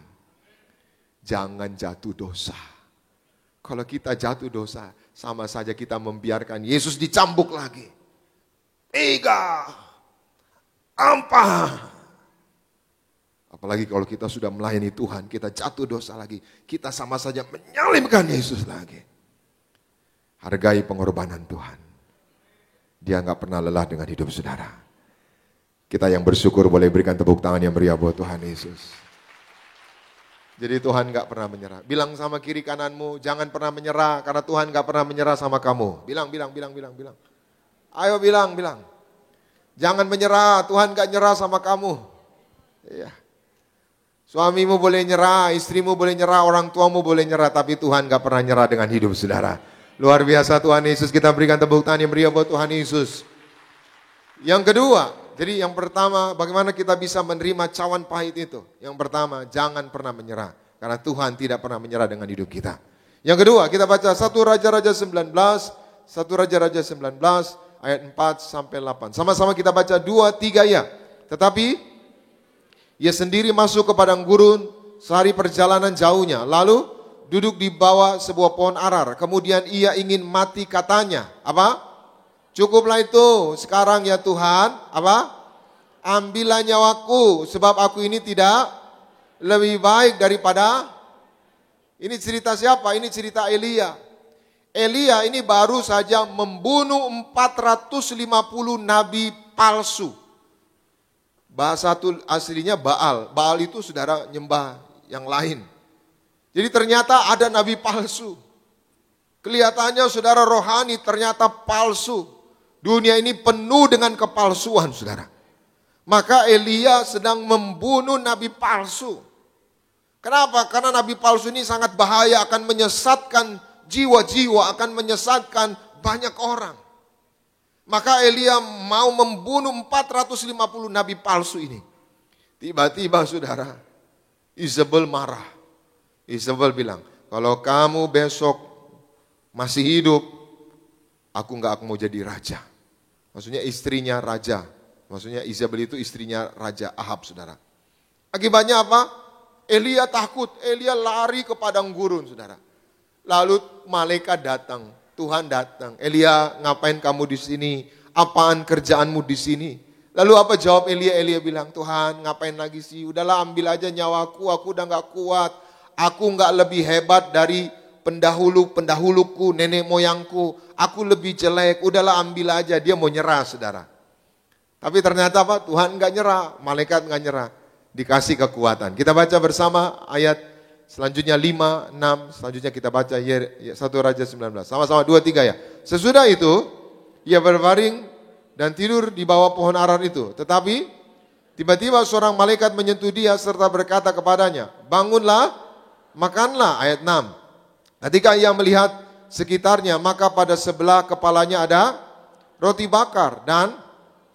F: Jangan jatuh dosa. Kalau kita jatuh dosa, sama saja kita membiarkan Yesus dicambuk lagi. 3, 4. Apalagi kalau kita sudah melayani Tuhan, kita jatuh dosa lagi. Kita sama saja menyalibkan Yesus lagi. Hargai pengorbanan Tuhan. Dia nggak pernah lelah dengan hidup saudara. Kita yang bersyukur boleh berikan tepuk tangan yang meriah buat Tuhan Yesus. Jadi Tuhan nggak pernah menyerah. Bilang sama kiri kananmu, jangan pernah menyerah karena Tuhan nggak pernah menyerah sama kamu. Bilang. Ayo bilang. Jangan menyerah, Tuhan nggak nyerah sama kamu. Iya. Suamimu boleh nyerah, istrimu boleh nyerah, orang tuamu boleh nyerah, tapi Tuhan nggak pernah nyerah dengan hidup saudara. Luar biasa Tuhan Yesus, kita berikan tepuk tangan yang meriah buat Tuhan Yesus. Yang kedua, jadi yang pertama, bagaimana kita bisa menerima cawan pahit itu? Yang pertama, jangan pernah menyerah. Karena Tuhan tidak pernah menyerah dengan hidup kita. Yang kedua, kita baca 1 Raja-Raja 19, 1 Raja-Raja 19, ayat 4 sampai 8. Sama-sama kita baca 2-3 ya. Tetapi, ia sendiri masuk ke padang gurun, sehari perjalanan jauhnya. Lalu, duduk di bawah sebuah pohon arar. Kemudian ia ingin mati katanya. Apa? Cukuplah itu, sekarang ya Tuhan, apa? Ambillah nyawaku, sebab aku ini tidak lebih baik daripada. Ini cerita siapa? Ini cerita Elia. Elia ini baru saja membunuh 450 nabi palsu. Bahasa aslinya Baal. Baal itu saudara nyembah yang lain. Jadi ternyata ada nabi palsu. Kelihatannya saudara rohani ternyata palsu. Dunia ini penuh dengan kepalsuan, saudara. Maka Elia sedang membunuh nabi palsu. Kenapa? Karena nabi palsu ini sangat bahaya, akan menyesatkan jiwa-jiwa, akan menyesatkan banyak orang. Maka Elia mau membunuh 450 nabi palsu ini. Tiba-tiba saudara, Isabel marah. Isabel bilang, kalau kamu besok masih hidup, aku nggak mau jadi raja. Maksudnya istrinya raja. Maksudnya Isabel itu istrinya Raja Ahab, saudara. Akibatnya apa? Elia takut. Elia lari ke padang gurun, saudara. Lalu malaikat datang. Tuhan datang. Elia, ngapain kamu di sini? Apaan kerjaanmu di sini? Lalu apa jawab Elia? Elia bilang, Tuhan ngapain lagi sih? Udahlah ambil aja nyawaku. Aku udah nggak kuat. Aku nggak lebih hebat dari pendahuluku, nenek moyangku. Aku lebih jelek, udahlah ambil aja. Dia mau nyerah, saudara. Tapi ternyata apa? Tuhan enggak nyerah, malaikat enggak nyerah. Dikasih kekuatan. Kita baca bersama ayat selanjutnya 5, 6. Selanjutnya kita baca 1 Raja 19. Sama-sama 2, 3 ya. Sesudah itu, ia berbaring dan tidur di bawah pohon arar itu. Tetapi, tiba-tiba seorang malaikat menyentuh dia serta berkata kepadanya, bangunlah, makanlah. Ayat 6. Ketika ia melihat sekitarnya, maka pada sebelah kepalanya ada roti bakar dan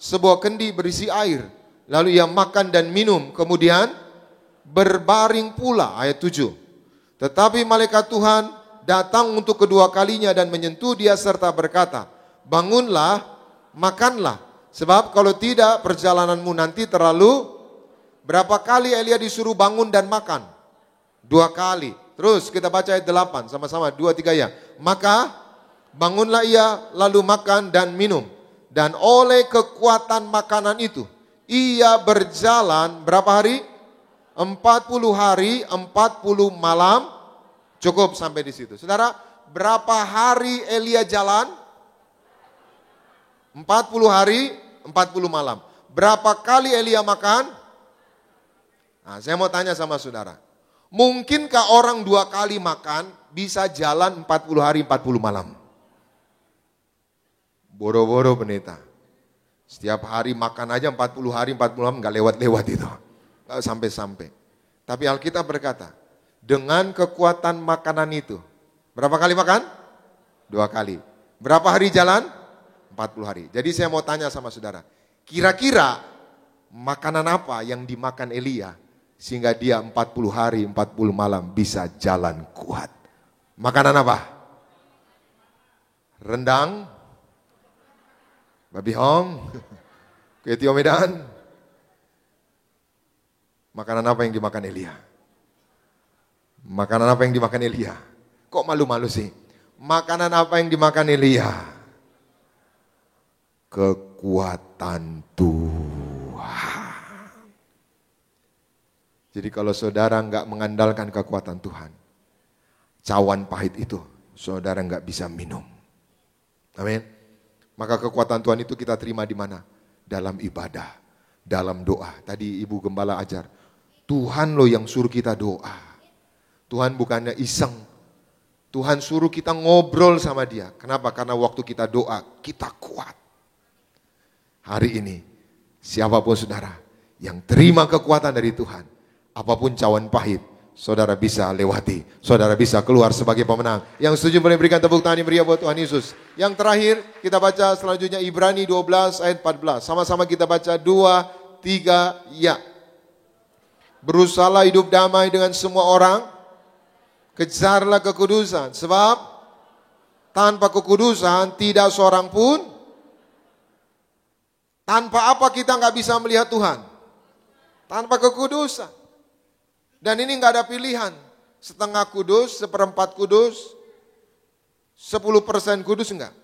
F: sebuah kendi berisi air. Lalu ia makan dan minum, kemudian berbaring pula. Ayat 7. Tetapi malaikat Tuhan datang untuk kedua kalinya dan menyentuh dia serta berkata, bangunlah, makanlah. Sebab kalau tidak perjalananmu nanti terlalu. Berapa kali Elia disuruh bangun dan makan? 2 kali. Terus kita baca ayat 8 sama-sama 2, 3 ya. Maka bangunlah ia lalu makan dan minum. Dan oleh kekuatan makanan itu ia berjalan berapa hari? 40 hari, 40 malam, cukup sampai di situ. Saudara, berapa hari Elia jalan? 40 hari, 40 malam. Berapa kali Elia makan? Nah, saya mau tanya sama saudara. Mungkinkah orang 2 kali makan bisa jalan 40 hari, 40 malam? Boro-boro pendeta. Setiap hari makan aja 40 hari, 40 malam, gak lewat-lewat itu. Gak sampai-sampai. Tapi Alkitab berkata, dengan kekuatan makanan itu, berapa kali makan? 2 kali. Berapa hari jalan? 40 hari. Jadi saya mau tanya sama saudara, kira-kira makanan apa yang dimakan Elia sehingga dia 40 hari, 40 malam bisa jalan kuat? Makanan apa? Rendang? Babi hong? Kue Tio Medan? Makanan apa yang dimakan Elia? Makanan apa yang dimakan Elia? Kok malu-malu sih? Makanan apa yang dimakan Elia? Kekuatan Tuhan. Jadi kalau saudara nggak mengandalkan kekuatan Tuhan, cawan pahit itu saudara nggak bisa minum. Amin. Maka kekuatan Tuhan itu kita terima di mana? Dalam ibadah, dalam doa. Tadi Ibu Gembala ajar, Tuhan loh yang suruh kita doa. Tuhan bukannya iseng. Tuhan suruh kita ngobrol sama Dia. Kenapa? Karena waktu kita doa, kita kuat. Hari ini, siapapun saudara yang terima kekuatan dari Tuhan, apapun cawan pahit, saudara bisa lewati. Saudara bisa keluar sebagai pemenang. Yang setuju boleh berikan tepuk tangan yang meriah buat Tuhan Yesus. Yang terakhir, kita baca selanjutnya Ibrani 12 ayat 14. Sama-sama kita baca 2, 3, ya. Berusahalah hidup damai dengan semua orang. Kejarlah kekudusan. Sebab tanpa kekudusan tidak seorang pun. Tanpa apa kita nggak bisa melihat Tuhan? Tanpa kekudusan. Dan ini nggak ada pilihan. Setengah kudus, 1/4 kudus, 10% kudus enggak.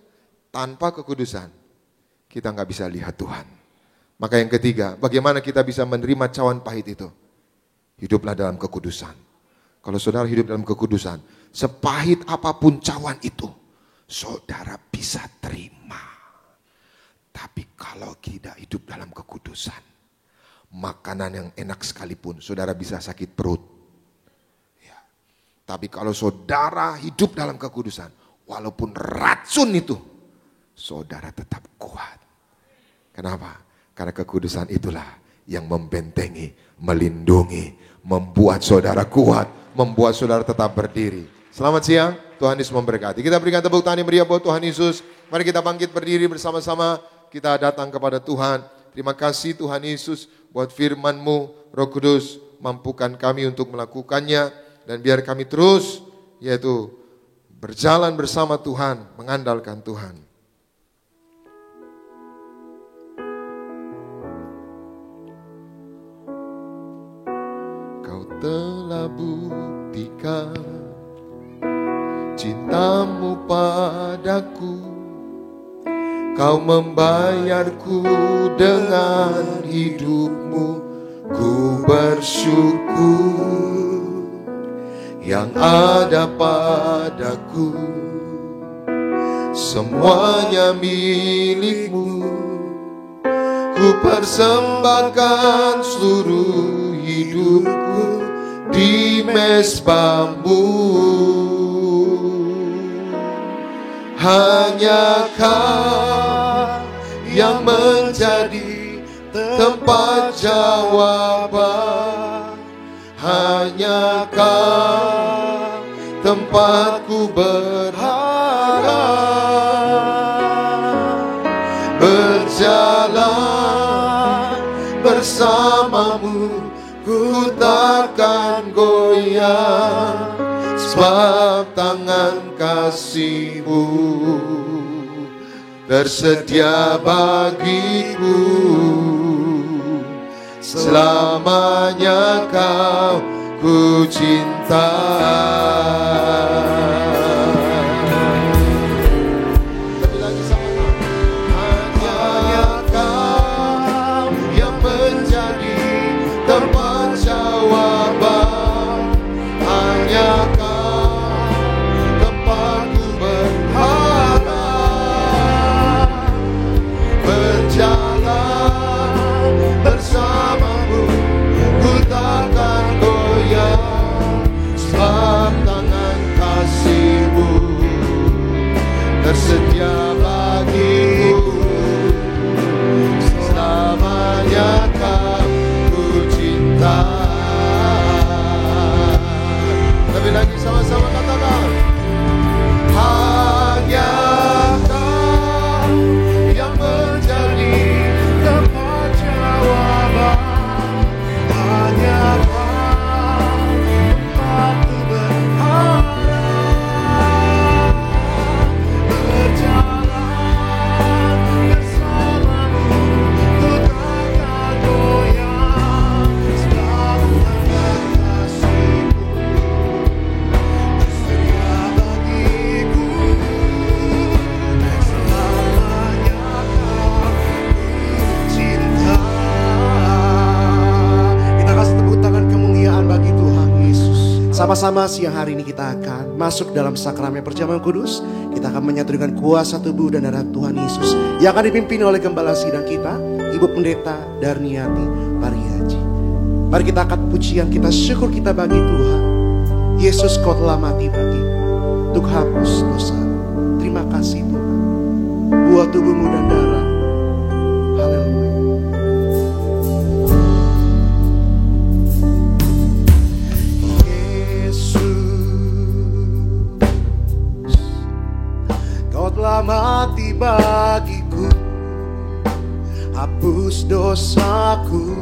F: Tanpa kekudusan kita nggak bisa lihat Tuhan. Maka yang ketiga, bagaimana kita bisa menerima cawan pahit itu? Hiduplah dalam kekudusan. Kalau saudara hidup dalam kekudusan, sepahit apapun cawan itu, saudara bisa terima. Tapi kalau tidak hidup dalam kekudusan, makanan yang enak sekalipun, saudara bisa sakit perut. Ya. Tapi kalau saudara hidup dalam kekudusan, walaupun racun itu, saudara tetap kuat. Kenapa? Karena kekudusan itulah yang membentengi, melindungi, membuat saudara kuat, membuat saudara tetap berdiri. Selamat siang, Tuhan Yesus memberkati. Kita berikan tepuk tangan yang meriah buat Tuhan Yesus. Mari kita bangkit berdiri bersama-sama. Kita datang kepada Tuhan. Terima kasih Tuhan Yesus buat firman-Mu, Roh Kudus, mampukan kami untuk melakukannya. Dan biar kami terus, yaitu berjalan bersama Tuhan, mengandalkan Tuhan. Kau telah buktikan cinta-Mu padaku. Kau membayarku dengan hidup-Mu, ku bersyukur. Yang ada padaku, semuanya milik-Mu. Ku persembahkan seluruh hidupku di mezbah-Mu. Hanya Kau yang menjadi tempat jawaban. Hanya Kau tempatku berharap. Berjalan bersama-Mu, ku takkan goyah. Sebab tangan kasih-Mu tersedia bagiku. Selamanya Kau ku cinta. Lebih lagi sama-sama. Hanya Kau yang menjadi tempat jawab.
A: Bersama-sama siang hari ini kita akan masuk dalam sakramen perjamuan kudus. Kita akan menyatu dengan kuasa tubuh dan darah Tuhan Yesus yang akan dipimpin oleh Gembala Sidang kita, Ibu Pendeta Darniati Pariaji. Mari kita angkat pujian kita, syukur kita bagi Tuhan. Yesus, Kau telah mati bagiku untuk hapus dosa. Terima kasih Tuhan buat tubuhmu dan darah. Haleluya. Telah mati bagiku, hapus dosaku.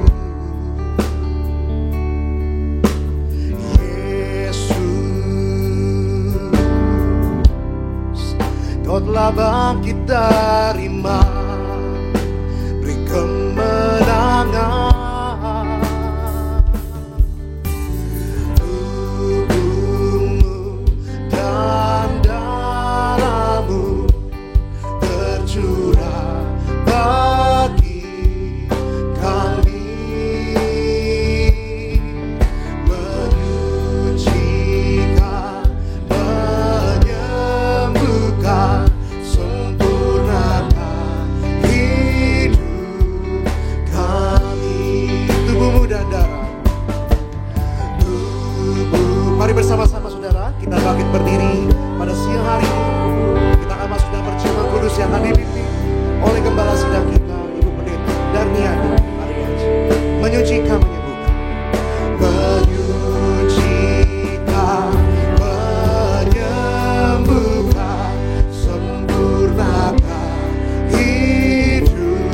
A: Yesus, Kau telah bangkit dari mati, beri kemenangan. Tubuhmu dan darahmu tercurah bagi kami, menyucikan, menyembuhkan, sempurnakan hidup kami. Tubuhmu dan darah, tubuh. Mari bersama-sama saudara, kita bangkit berdiri pada siang hari ini. Kita akan masuk dalam perjamuan kudus yang akan dipimpin oleh Gembala Sidang kita, Ibu Pendeta Darniati Pariaji. Menyucikan, menyembuhkan, menyembuhkan, sempurnakan hidup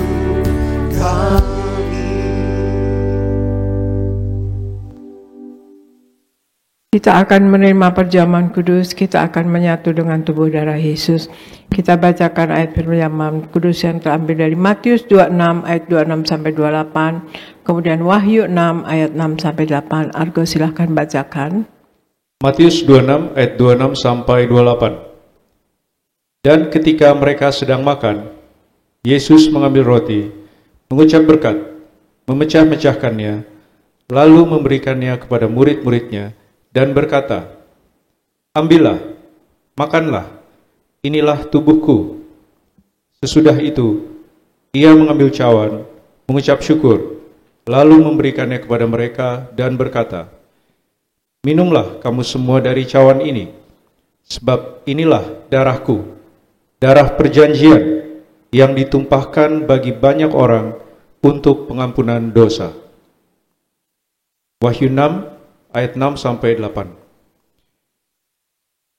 A: kami.
C: Kita akan menerima perjamuan kudus, kita akan menyatu dengan tubuh darah Yesus. Kita bacakan ayat perjamuan kudus yang terambil dari Matius 26 ayat 26 sampai 28, kemudian Wahyu 6 ayat 6 sampai 8. Argo silahkan bacakan.
E: Matius 26 ayat 26 sampai 28. Dan ketika mereka sedang makan, Yesus mengambil roti, mengucap berkat, memecah-mecahkannya, lalu memberikannya kepada murid-muridnya, dan berkata, "Ambillah, makanlah, inilah tubuhku." Sesudah itu, ia mengambil cawan, mengucap syukur, lalu memberikannya kepada mereka dan berkata, "Minumlah kamu semua dari cawan ini, sebab inilah darahku, darah perjanjian yang ditumpahkan bagi banyak orang untuk pengampunan dosa." Wahyu 6 ayat 6 sampai 8.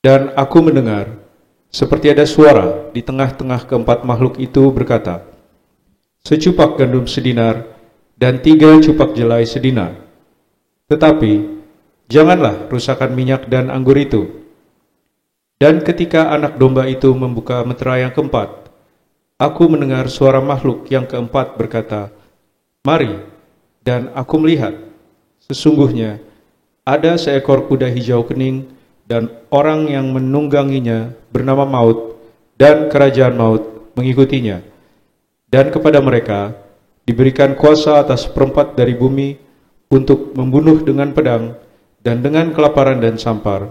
E: Dan aku mendengar seperti ada suara di tengah-tengah keempat makhluk itu berkata, "Secupak gandum sedinar dan 3 cupak jelai sedinar. Tetapi janganlah rusakkan minyak dan anggur itu." Dan ketika anak domba itu membuka meterai yang keempat, aku mendengar suara makhluk yang keempat berkata, "Mari." Dan aku melihat, sesungguhnya ada seekor kuda hijau kening, dan orang yang menungganginya bernama Maut, dan kerajaan Maut mengikutinya. Dan kepada mereka diberikan kuasa atas seperempat dari bumi untuk membunuh dengan pedang, dan dengan kelaparan dan sampar,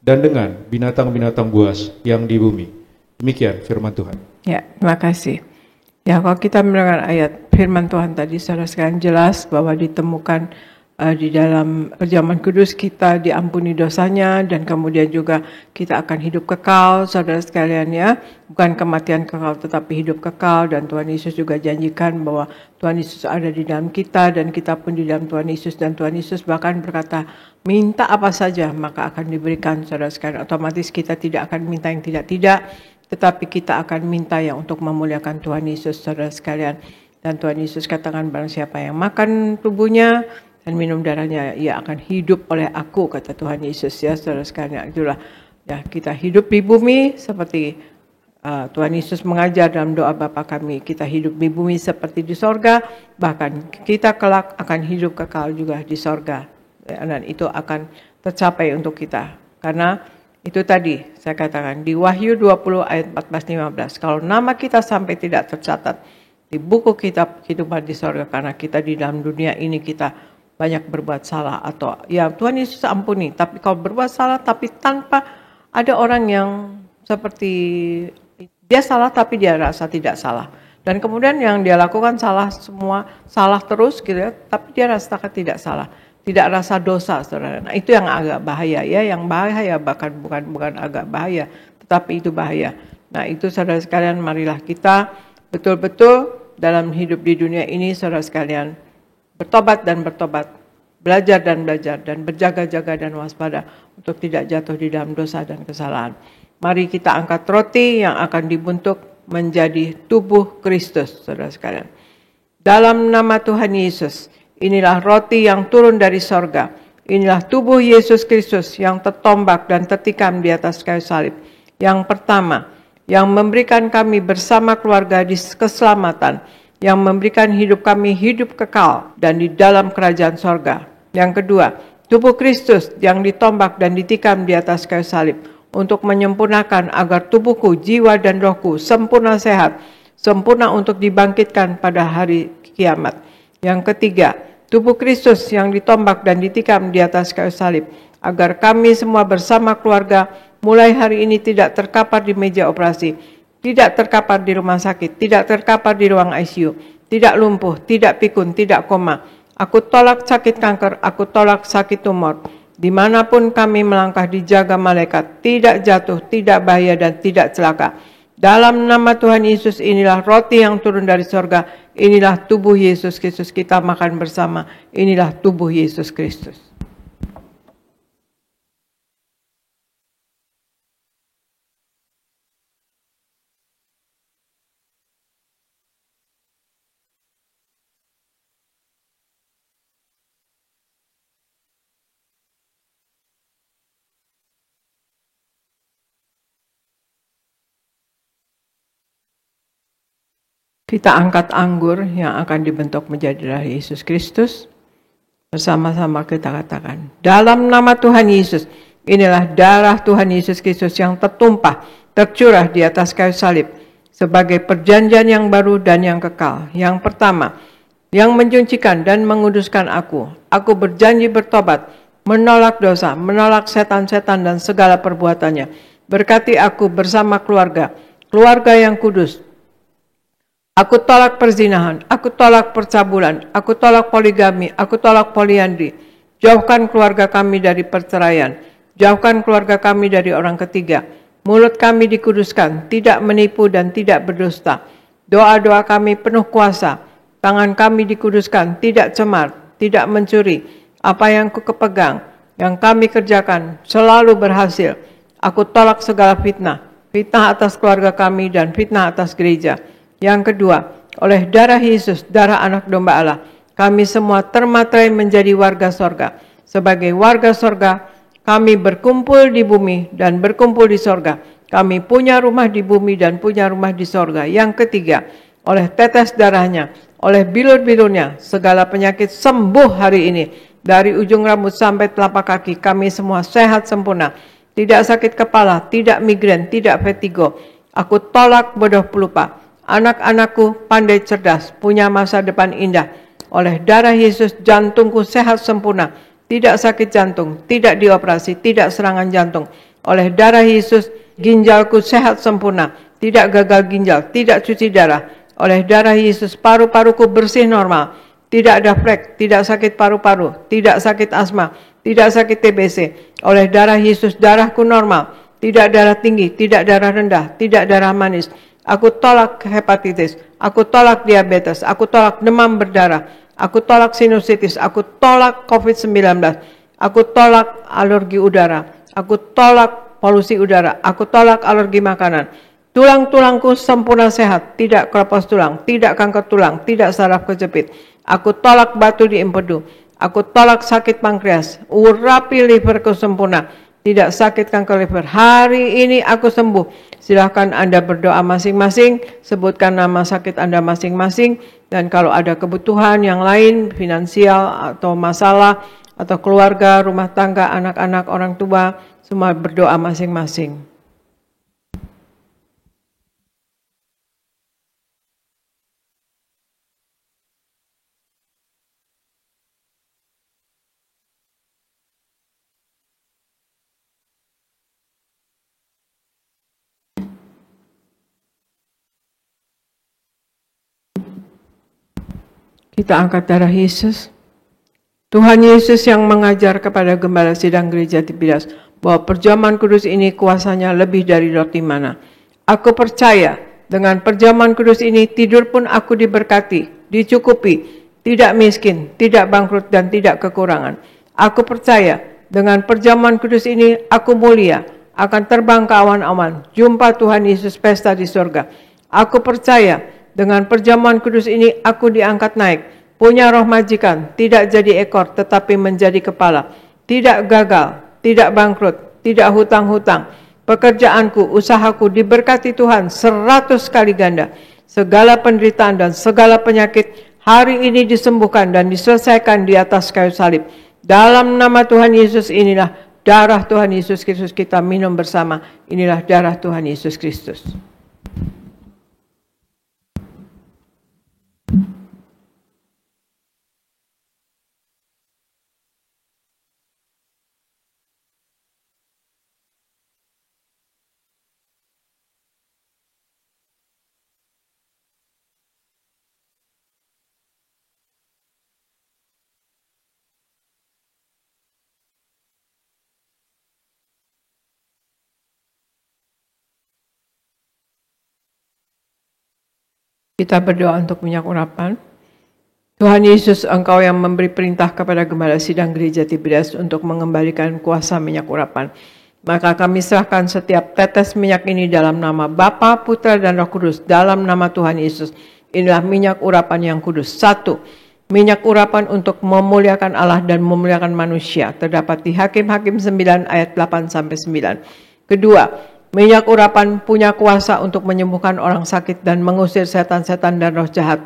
E: dan dengan binatang-binatang buas yang di bumi. Demikian firman Tuhan.
C: Ya, terima kasih. Ya, kalau kita mendengar ayat firman Tuhan tadi, saudara sekalian jelas bahwa ditemukan di dalam perjamuan kudus kita diampuni dosanya, dan kemudian juga kita akan hidup kekal, saudara sekalian ya. Bukan kematian kekal tetapi hidup kekal, dan Tuhan Yesus juga janjikan bahwa Tuhan Yesus ada di dalam kita dan kita pun di dalam Tuhan Yesus, dan Tuhan Yesus bahkan berkata, minta apa saja maka akan diberikan, saudara sekalian. Otomatis kita tidak akan minta yang tidak-tidak, tetapi kita akan minta yang untuk memuliakan Tuhan Yesus, saudara sekalian. Dan Tuhan Yesus katakan, barang siapa yang makan tubuhnya dan minum darahnya, ia akan hidup oleh aku, kata Tuhan Yesus ya, saudara sekalian. Itulah ya, kita hidup di bumi seperti Tuhan Yesus mengajar dalam doa Bapa kami. Kita hidup di bumi seperti di sorga, bahkan kita kelak akan hidup kekal juga di sorga. Dan itu akan tercapai untuk kita. Karena itu tadi saya katakan di Wahyu 20 ayat 14-15. Kalau nama kita sampai tidak tercatat di buku kitab kehidupan di sorga, karena kita di dalam dunia ini kita banyak berbuat salah atau ya Tuhan Yesus ampuni, tapi kalau berbuat salah tapi tanpa ada orang yang seperti dia salah tapi dia rasa tidak salah. Dan kemudian yang dia lakukan salah semua, salah terus gitu ya, tapi dia rasakan tidak salah. Tidak rasa dosa, saudara. Nah, itu yang agak bahaya ya, yang bahaya bahkan bukan agak bahaya, tetapi itu bahaya. Nah, itu saudara sekalian, marilah kita betul-betul dalam hidup di dunia ini, saudara sekalian, bertobat, belajar dan berjaga-jaga dan waspada untuk tidak jatuh di dalam dosa dan kesalahan. Mari kita angkat roti yang akan dibentuk menjadi tubuh Kristus, saudara sekalian. Dalam nama Tuhan Yesus, inilah roti yang turun dari sorga. Inilah tubuh Yesus Kristus yang tertombak dan tertikam di atas kayu salib. Yang pertama, yang memberikan kami bersama keluarga di keselamatan, yang memberikan hidup kami hidup kekal dan di dalam kerajaan sorga. Yang kedua, tubuh Kristus yang ditombak dan ditikam di atas kayu salib untuk menyempurnakan agar tubuhku, jiwa dan rohku sempurna sehat, sempurna untuk dibangkitkan pada hari kiamat. Yang ketiga, tubuh Kristus yang ditombak dan ditikam di atas kayu salib agar kami semua bersama keluarga mulai hari ini tidak terkapar di meja operasi, tidak terkapar di rumah sakit, tidak terkapar di ruang ICU, tidak lumpuh, tidak pikun, tidak koma. Aku tolak sakit kanker, aku tolak sakit tumor. Dimanapun kami melangkah dijaga malaikat, tidak jatuh, tidak bahaya dan tidak celaka. Dalam nama Tuhan Yesus, inilah roti yang turun dari sorga, inilah tubuh Yesus Kristus, kita makan bersama, inilah tubuh Yesus Kristus. Kita angkat anggur yang akan dibentuk menjadi darah Yesus Kristus. Bersama-sama kita katakan, dalam nama Tuhan Yesus, inilah darah Tuhan Yesus Kristus yang tertumpah, tercurah di atas kayu salib, sebagai perjanjian yang baru dan yang kekal. Yang pertama, yang mencucikan dan menguduskan aku. Aku berjanji bertobat, menolak dosa, menolak setan-setan dan segala perbuatannya. Berkati aku bersama keluarga yang kudus. Aku tolak perzinahan, aku tolak percabulan, aku tolak poligami, aku tolak poliandri. Jauhkan keluarga kami dari perceraian, jauhkan keluarga kami dari orang ketiga. Mulut kami dikuduskan, tidak menipu dan tidak berdusta. Doa-doa kami penuh kuasa, tangan kami dikuduskan, tidak cemar, tidak mencuri. Apa yang kukepegang, yang kami kerjakan selalu berhasil. Aku tolak segala fitnah, fitnah atas keluarga kami dan fitnah atas gereja. Yang kedua, oleh darah Yesus, darah anak domba Allah, kami semua termaterai menjadi warga sorga. Sebagai warga sorga, kami berkumpul di bumi dan berkumpul di sorga. Kami punya rumah di bumi dan punya rumah di sorga. Yang ketiga, oleh tetes darahnya, oleh bilur-bilurnya, segala penyakit sembuh hari ini. Dari ujung rambut sampai telapak kaki, kami semua sehat sempurna. Tidak sakit kepala, tidak migrain, tidak vertigo. Aku tolak bodoh pelupa. Anak-anakku pandai cerdas, punya masa depan indah. Oleh darah Yesus, jantungku sehat sempurna. Tidak sakit jantung, tidak dioperasi, tidak serangan jantung. Oleh darah Yesus, ginjalku sehat sempurna. Tidak gagal ginjal, tidak cuci darah. Oleh darah Yesus, paru-paruku bersih normal. Tidak ada flek, tidak sakit paru-paru, tidak sakit asma, tidak sakit TBC. Oleh darah Yesus, darahku normal. Tidak darah tinggi, tidak darah rendah, tidak darah manis. Aku tolak hepatitis, aku tolak diabetes, aku tolak demam berdarah, aku tolak sinusitis, aku tolak COVID-19, aku tolak alergi udara, aku tolak polusi udara, aku tolak alergi makanan. Tulang-tulangku sempurna sehat, tidak keropos tulang, tidak kanker tulang, tidak saraf kejepit. Aku tolak batu di empedu, aku tolak sakit pankreas, urapi liverku sempurna. Tidak sakit kanker liver. Hari ini aku sembuh. Silahkan Anda berdoa masing-masing. Sebutkan nama sakit Anda masing-masing. Dan kalau ada kebutuhan yang lain, finansial atau masalah, atau keluarga, rumah tangga, anak-anak, orang tua, semua berdoa masing-masing. Kita angkat darah Yesus. Tuhan Yesus yang mengajar kepada Gembala Sidang Gereja Tiberias bahwa perjamuan kudus ini kuasanya lebih dari roti mana. Aku percaya dengan perjamuan kudus ini tidur pun aku diberkati, dicukupi, tidak miskin, tidak bangkrut dan tidak kekurangan. Aku percaya dengan perjamuan kudus ini aku mulia, akan terbang ke awan-awan, jumpa Tuhan Yesus pesta di surga. Aku percaya dengan perjamuan kudus ini aku diangkat naik, punya roh majikan, tidak jadi ekor tetapi menjadi kepala, tidak gagal, tidak bangkrut, tidak hutang-hutang. Pekerjaanku, usahaku diberkati Tuhan 100 kali ganda. Segala penderitaan dan segala penyakit hari ini disembuhkan dan diselesaikan di atas kayu salib. Dalam nama Tuhan Yesus inilah darah Tuhan Yesus Kristus kita minum bersama. Inilah darah Tuhan Yesus Kristus. Kita berdoa untuk minyak urapan. Tuhan Yesus, Engkau yang memberi perintah kepada Gembala Sidang Gereja Tiberias untuk mengembalikan kuasa minyak urapan. Maka kami serahkan setiap tetes minyak ini dalam nama Bapa, Putra, dan Roh Kudus, dalam nama Tuhan Yesus. Inilah minyak urapan yang kudus. 1. Minyak urapan untuk memuliakan Allah dan memuliakan manusia. Terdapat di Hakim-Hakim 9 ayat 8-9. Kedua, minyak urapan punya kuasa untuk menyembuhkan orang sakit dan mengusir setan-setan dan roh jahat.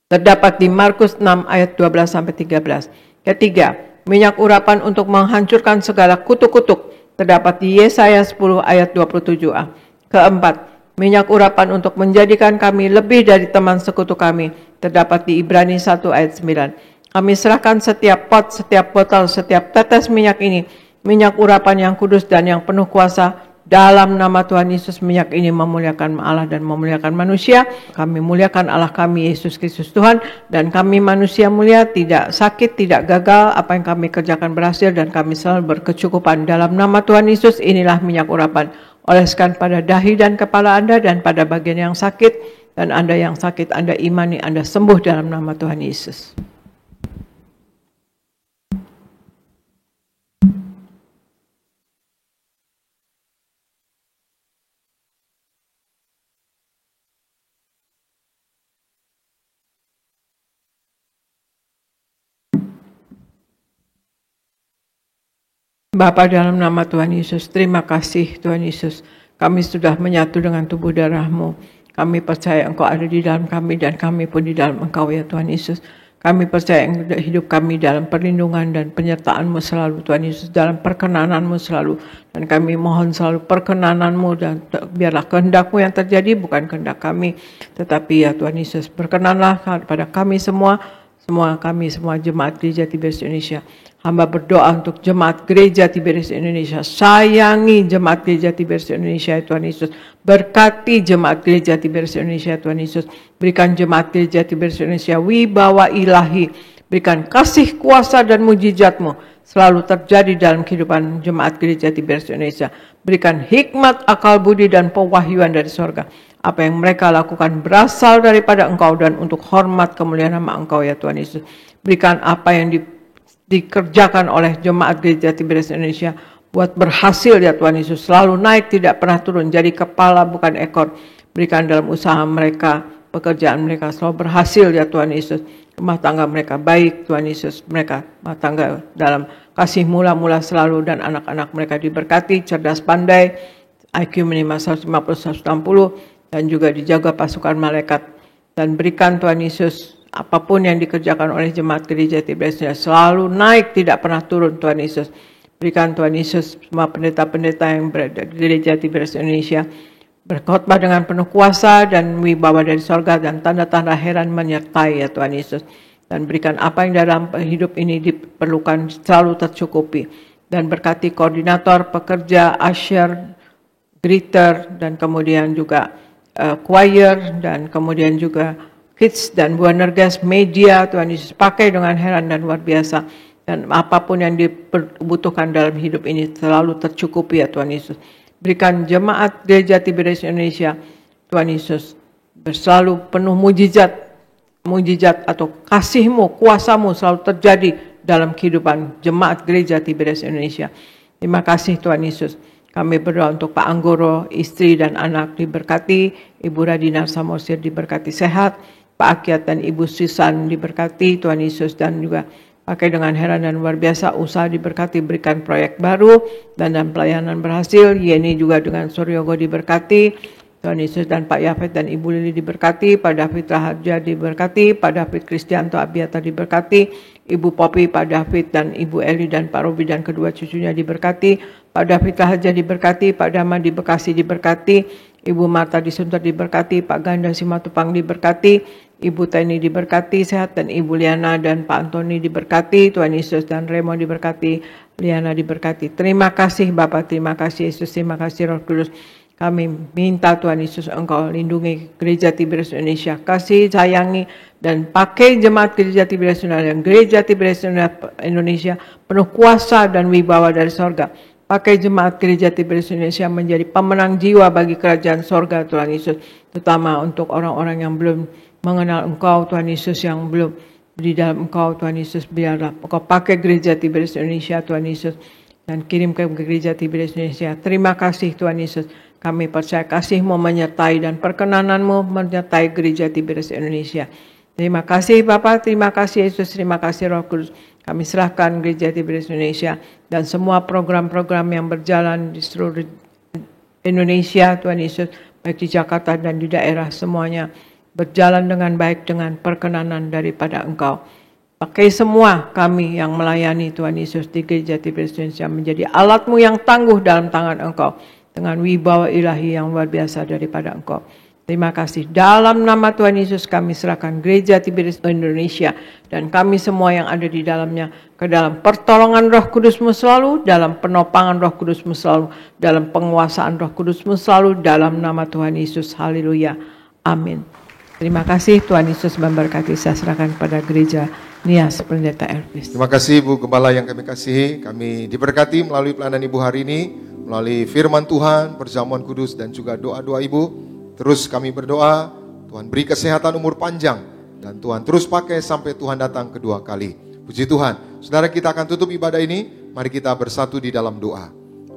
C: Terdapat di Markus 6 ayat 12-13. Ketiga, minyak urapan untuk menghancurkan segala kutuk-kutuk. Terdapat di Yesaya 10 ayat 27a. Keempat, minyak urapan untuk menjadikan kami lebih dari teman sekutu kami. Terdapat di Ibrani 1 ayat 9. Kami serahkan setiap pot, setiap botol, setiap tetes minyak ini, minyak urapan yang kudus dan yang penuh kuasa. Dalam nama Tuhan Yesus, minyak ini memuliakan Allah dan memuliakan manusia. Kami muliakan Allah kami, Yesus Kristus Tuhan. Dan kami manusia mulia, tidak sakit, tidak gagal. Apa yang kami kerjakan berhasil dan kami selalu berkecukupan. Dalam nama Tuhan Yesus, inilah minyak urapan. Oleskan pada dahi dan kepala Anda dan pada bagian yang sakit. Dan Anda yang sakit, Anda imani, Anda sembuh dalam nama Tuhan Yesus. Bapa, dalam nama Tuhan Yesus, terima kasih Tuhan Yesus. Kami sudah menyatu dengan tubuh darah-Mu. Kami percaya Engkau ada di dalam kami dan kami pun di dalam Engkau ya Tuhan Yesus. Kami percaya hidup kami dalam perlindungan dan penyertaan-Mu selalu Tuhan Yesus. Dalam perkenanan-Mu selalu. Dan kami mohon selalu perkenanan-Mu dan biarlah kehendak-Mu yang terjadi bukan kehendak kami. Tetapi ya Tuhan Yesus, berkenanlah kepada kami semua jemaat Gereja Tiberias Indonesia. Hamba berdoa untuk jemaat Gereja Tiberias Indonesia. Sayangi jemaat Gereja Tiberias Indonesia Tuhan Yesus. Berkati jemaat Gereja Tiberias Indonesia Tuhan Yesus. Berikan jemaat Gereja Tiberias Indonesia wibawa ilahi. Berikan kasih kuasa dan mujizat-Mu selalu terjadi dalam kehidupan jemaat Gereja Tiberias Indonesia. Berikan hikmat, akal budi dan pewahyuan dari sorga. Apa yang mereka lakukan berasal daripada Engkau dan untuk hormat kemuliaan nama Engkau ya Tuhan Yesus. Berikan apa yang dikerjakan oleh jemaat Gereja Tiberias Indonesia buat berhasil ya Tuhan Yesus. Selalu naik, tidak pernah turun. Jadi kepala bukan ekor. Berikan dalam usaha mereka, pekerjaan mereka selalu berhasil ya Tuhan Yesus. Rumah tangga mereka baik Tuhan Yesus. Mereka rumah tangga dalam kasih mula-mula selalu dan anak-anak mereka diberkati, cerdas pandai, IQ minimal 150-160 dan juga dijaga pasukan malaikat. Dan berikan Tuhan Yesus apapun yang dikerjakan oleh jemaat Gereja Tiberias selalu naik, tidak pernah turun Tuhan Yesus. Berikan Tuhan Yesus semua pendeta-pendeta yang berada di Gereja Tiberias Indonesia berkhotbah dengan penuh kuasa dan wibawa dari sorga dan tanda-tanda heran menyertai ya Tuhan Yesus. Dan berikan apa yang dalam hidup ini diperlukan selalu tercukupi. Dan berkati koordinator, pekerja, usher, greeter, dan kemudian juga choir, dan kemudian juga Kids dan Bu Nergas Media, Tuhan Yesus pakai dengan heran dan luar biasa. Dan apapun yang dibutuhkan dalam hidup ini selalu tercukupi ya Tuhan Yesus. Berikan jemaat Gereja Tiberias Indonesia, Tuhan Yesus, selalu penuh mujizat atau kasih-Mu, kuasa-Mu selalu terjadi dalam kehidupan jemaat Gereja Tiberias Indonesia. Terima kasih Tuhan Yesus. Kami berdoa untuk Pak Anggoro, istri dan anak diberkati, Ibu Radina Samosir diberkati sehat, Pak Akyat dan Ibu Susan diberkati Tuhan Yesus, dan juga pakai dengan heran dan luar biasa, usaha diberkati, berikan proyek baru dan pelayanan berhasil. Yeni juga dengan Suryogo diberkati Tuhan Yesus, dan Pak Yafet dan Ibu Lili diberkati, Pak David Raharja diberkati, Pak David Kristianto Abiata diberkati, Ibu Popi, Pak David dan Ibu Eli dan Pak Robi dan kedua cucunya diberkati, Pak David Raharja diberkati, Pak Dama di Bekasi diberkati, Ibu Marta di Sunter diberkati, Pak Ganda Simatupang diberkati, Ibu Teni diberkati sehat, dan Ibu Liana dan Pak Antoni diberkati Tuhan Yesus, dan Remo diberkati, Liana diberkati. Terima kasih Bapak, terima kasih Yesus, terima kasih Roh Kudus. Kami minta Tuhan Yesus Engkau lindungi Gereja Tiberias Indonesia, kasih sayangi dan pakai jemaat Gereja Tiberias Indonesia dan Gereja Tiberias Indonesia penuh kuasa dan wibawa dari sorga. Pakai jemaat Gereja Tiberias Indonesia menjadi pemenang jiwa bagi kerajaan sorga Tuhan Yesus, terutama untuk orang-orang yang belum mengenal Engkau Tuhan Yesus, yang belum di dalam Engkau Tuhan Yesus. Biarlah Engkau pakai Gereja Tiberias Indonesia Tuhan Yesus dan kirim ke Gereja Tiberias Indonesia. Terima kasih Tuhan Yesus. Kami percaya kasih-Mu menyertai dan perkenanan-Mu menyertai Gereja Tiberias Indonesia. Terima kasih Bapa, terima kasih Yesus, terima kasih Roh Kudus. Kami serahkan Gereja Tiberias Indonesia dan semua program-program yang berjalan di seluruh Indonesia Tuhan Yesus, baik di Jakarta dan di daerah, semuanya berjalan dengan baik dengan perkenanan daripada Engkau. Pakai semua kami yang melayani Tuhan Yesus di Gereja Tiberias Indonesia menjadi alat-Mu yang tangguh dalam tangan Engkau, dengan wibawa ilahi yang luar biasa daripada Engkau. Terima kasih. Dalam nama Tuhan Yesus kami serahkan Gereja Tiberias Indonesia dan kami semua yang ada di dalamnya ke dalam pertolongan Roh Kudus-Mu selalu, dalam penopangan Roh Kudus-Mu selalu, dalam penguasaan Roh Kudus-Mu selalu, dalam nama Tuhan Yesus. Haleluya. Amin. Terima kasih, Tuhan Yesus memberkati. Saya serahkan pada Gereja Nias Pendeta Elvis.
F: Terima kasih Ibu Gembala yang kami kasihi. Kami diberkati melalui pelayanan Ibu hari ini, melalui firman Tuhan, perjamuan kudus, dan juga doa-doa Ibu. Terus kami berdoa, Tuhan beri kesehatan umur panjang, dan Tuhan terus pakai sampai Tuhan datang kedua kali. Puji Tuhan. Saudara, kita akan tutup ibadah ini. Mari kita bersatu di dalam doa.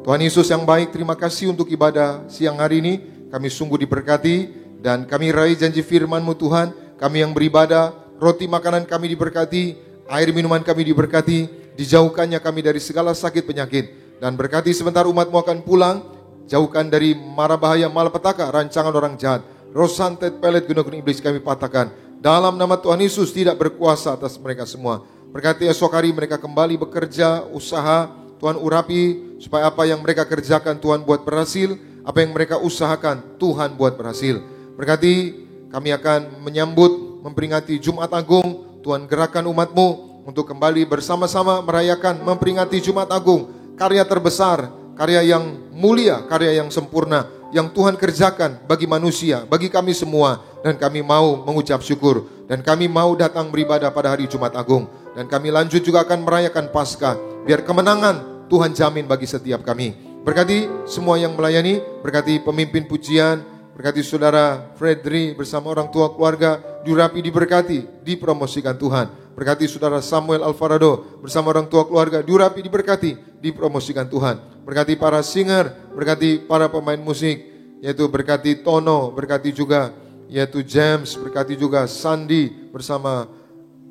F: Tuhan Yesus yang baik, terima kasih untuk ibadah siang hari ini. Kami sungguh diberkati, dan kami raih janji firman-Mu Tuhan. Kami yang beribadah, roti makanan kami diberkati, air minuman kami diberkati, dijauhkannya kami dari segala sakit penyakit. Dan berkati sebentar umat-Mu akan pulang, jauhkan dari mara bahaya, malapetaka, rancangan orang jahat, roh santet, pelet, guna-guna iblis kami patahkan. Dalam nama Tuhan Yesus tidak berkuasa atas mereka semua. Berkati esok hari mereka kembali bekerja, usaha, Tuhan urapi, supaya apa yang mereka kerjakan Tuhan buat berhasil, apa yang mereka usahakan Tuhan buat berhasil. Berkati kami akan menyambut, memperingati Jumat Agung, Tuhan gerakan umat-Mu untuk kembali bersama-sama merayakan, memperingati Jumat Agung, karya terbesar, karya yang mulia, karya yang sempurna, yang Tuhan kerjakan bagi manusia, bagi kami semua. Dan kami mau mengucap syukur, dan kami mau datang beribadah pada hari Jumat Agung. Dan kami lanjut juga akan merayakan Paskah, biar kemenangan Tuhan jamin bagi setiap kami. Berkati semua yang melayani, berkati pemimpin pujian, berkati saudara Fredri bersama orang tua keluarga, diurapi, diberkati, dipromosikan Tuhan. Berkati saudara Samuel Alvarado bersama orang tua keluarga, diurapi, diberkati, dipromosikan Tuhan. Berkati para singer, berkati para pemain musik, yaitu berkati Tono, berkati juga yaitu James, berkati juga Sandi bersama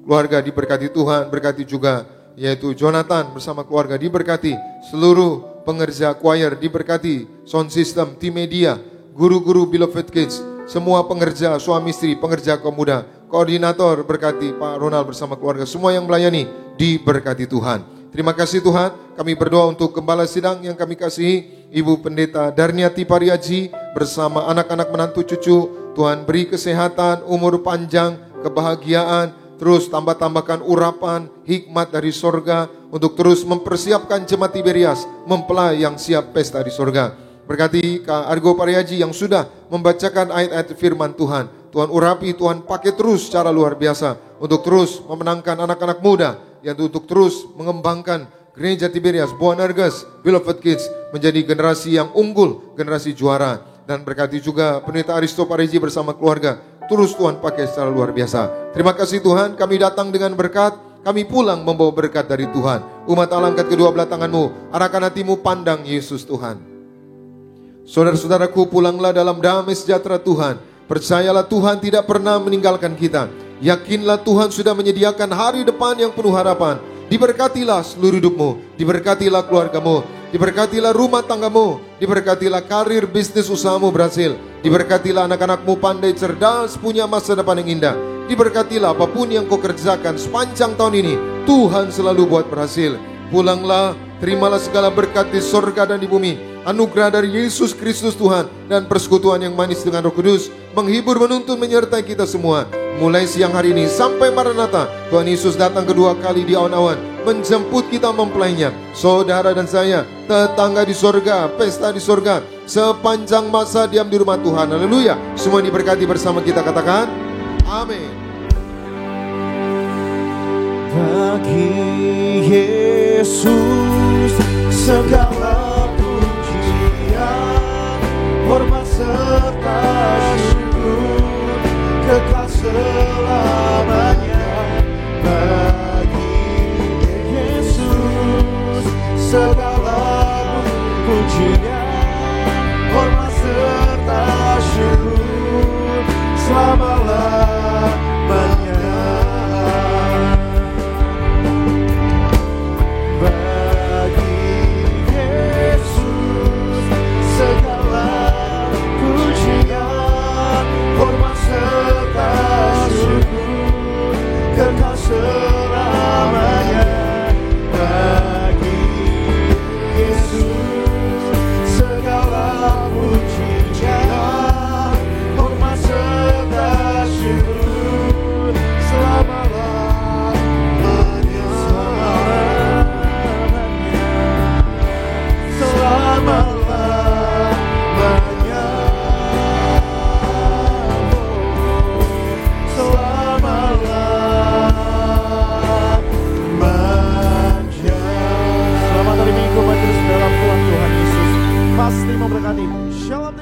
F: keluarga, diberkati Tuhan. Berkati juga yaitu Jonathan bersama keluarga, diberkati. Seluruh pengerja choir diberkati, sound system, tim media, guru-guru Beloved Kids, semua pengerja, suami istri, pengerja kaum muda, koordinator, berkati Pak Ronald bersama keluarga, semua yang melayani, diberkati Tuhan. Terima kasih Tuhan. Kami berdoa untuk Gembala Sidang yang kami kasihi, Ibu Pendeta Darniati Pariaji bersama anak-anak menantu cucu. Tuhan beri kesehatan, umur panjang, kebahagiaan, terus tambahkan urapan, hikmat dari sorga untuk terus mempersiapkan jemaat Tiberias mempelai yang siap pesta di sorga. Berkati Kak Argo Pariaji yang sudah membacakan ayat-ayat firman Tuhan. Tuhan urapi, Tuhan pakai terus secara luar biasa untuk terus memenangkan anak-anak muda, yang untuk terus mengembangkan Gereja Tiberias, Boanerges, Beloved Kids menjadi generasi yang unggul, generasi juara. Dan berkati juga Pendeta Aristo Pareji bersama keluarga, terus Tuhan pakai secara luar biasa. Terima kasih Tuhan, kami datang dengan berkat, kami pulang membawa berkat dari Tuhan. Umat Allah, angkat kedua belah tanganmu, arahkan hatimu, pandang Yesus Tuhan. Saudara-saudaraku, pulanglah dalam damai sejahtera Tuhan. Percayalah Tuhan tidak pernah meninggalkan kita. Yakinlah Tuhan sudah menyediakan hari depan yang penuh harapan. Diberkatilah seluruh hidupmu, diberkatilah keluargamu, diberkatilah rumah tanggamu, diberkatilah karir bisnis usahamu berhasil, diberkatilah anak-anakmu pandai cerdas, punya masa depan yang indah. Diberkatilah apapun yang kau kerjakan sepanjang tahun ini, Tuhan selalu buat berhasil. Pulanglah, terimalah segala berkat di sorga dan di bumi. Anugerah dari Yesus Kristus Tuhan dan persekutuan yang manis dengan Roh Kudus menghibur, menuntun, menyertai kita semua. Mulai siang hari ini sampai Maranatha, Tuhan Yesus datang kedua kali di awan-awan, menjemput kita mempelainya. Saudara dan saya, tetangga di sorga, pesta di sorga, sepanjang masa diam di rumah Tuhan. Haleluya. Semua diberkati bersama kita, katakan amin.
B: Bagi Yesus segala pujian, hormat serta syukur kekal selamanya. Bagi Yesus segala pujian, hormat serta syukur selama-lamanya. Kekal selamanya. Bagi Yesus segala pujian, hormat serta syukur selama-lamanya. Selama-lamanya. Selamat hari Minggu, majelis dalam Tuhan Yesus pasti memberkati. Shalom.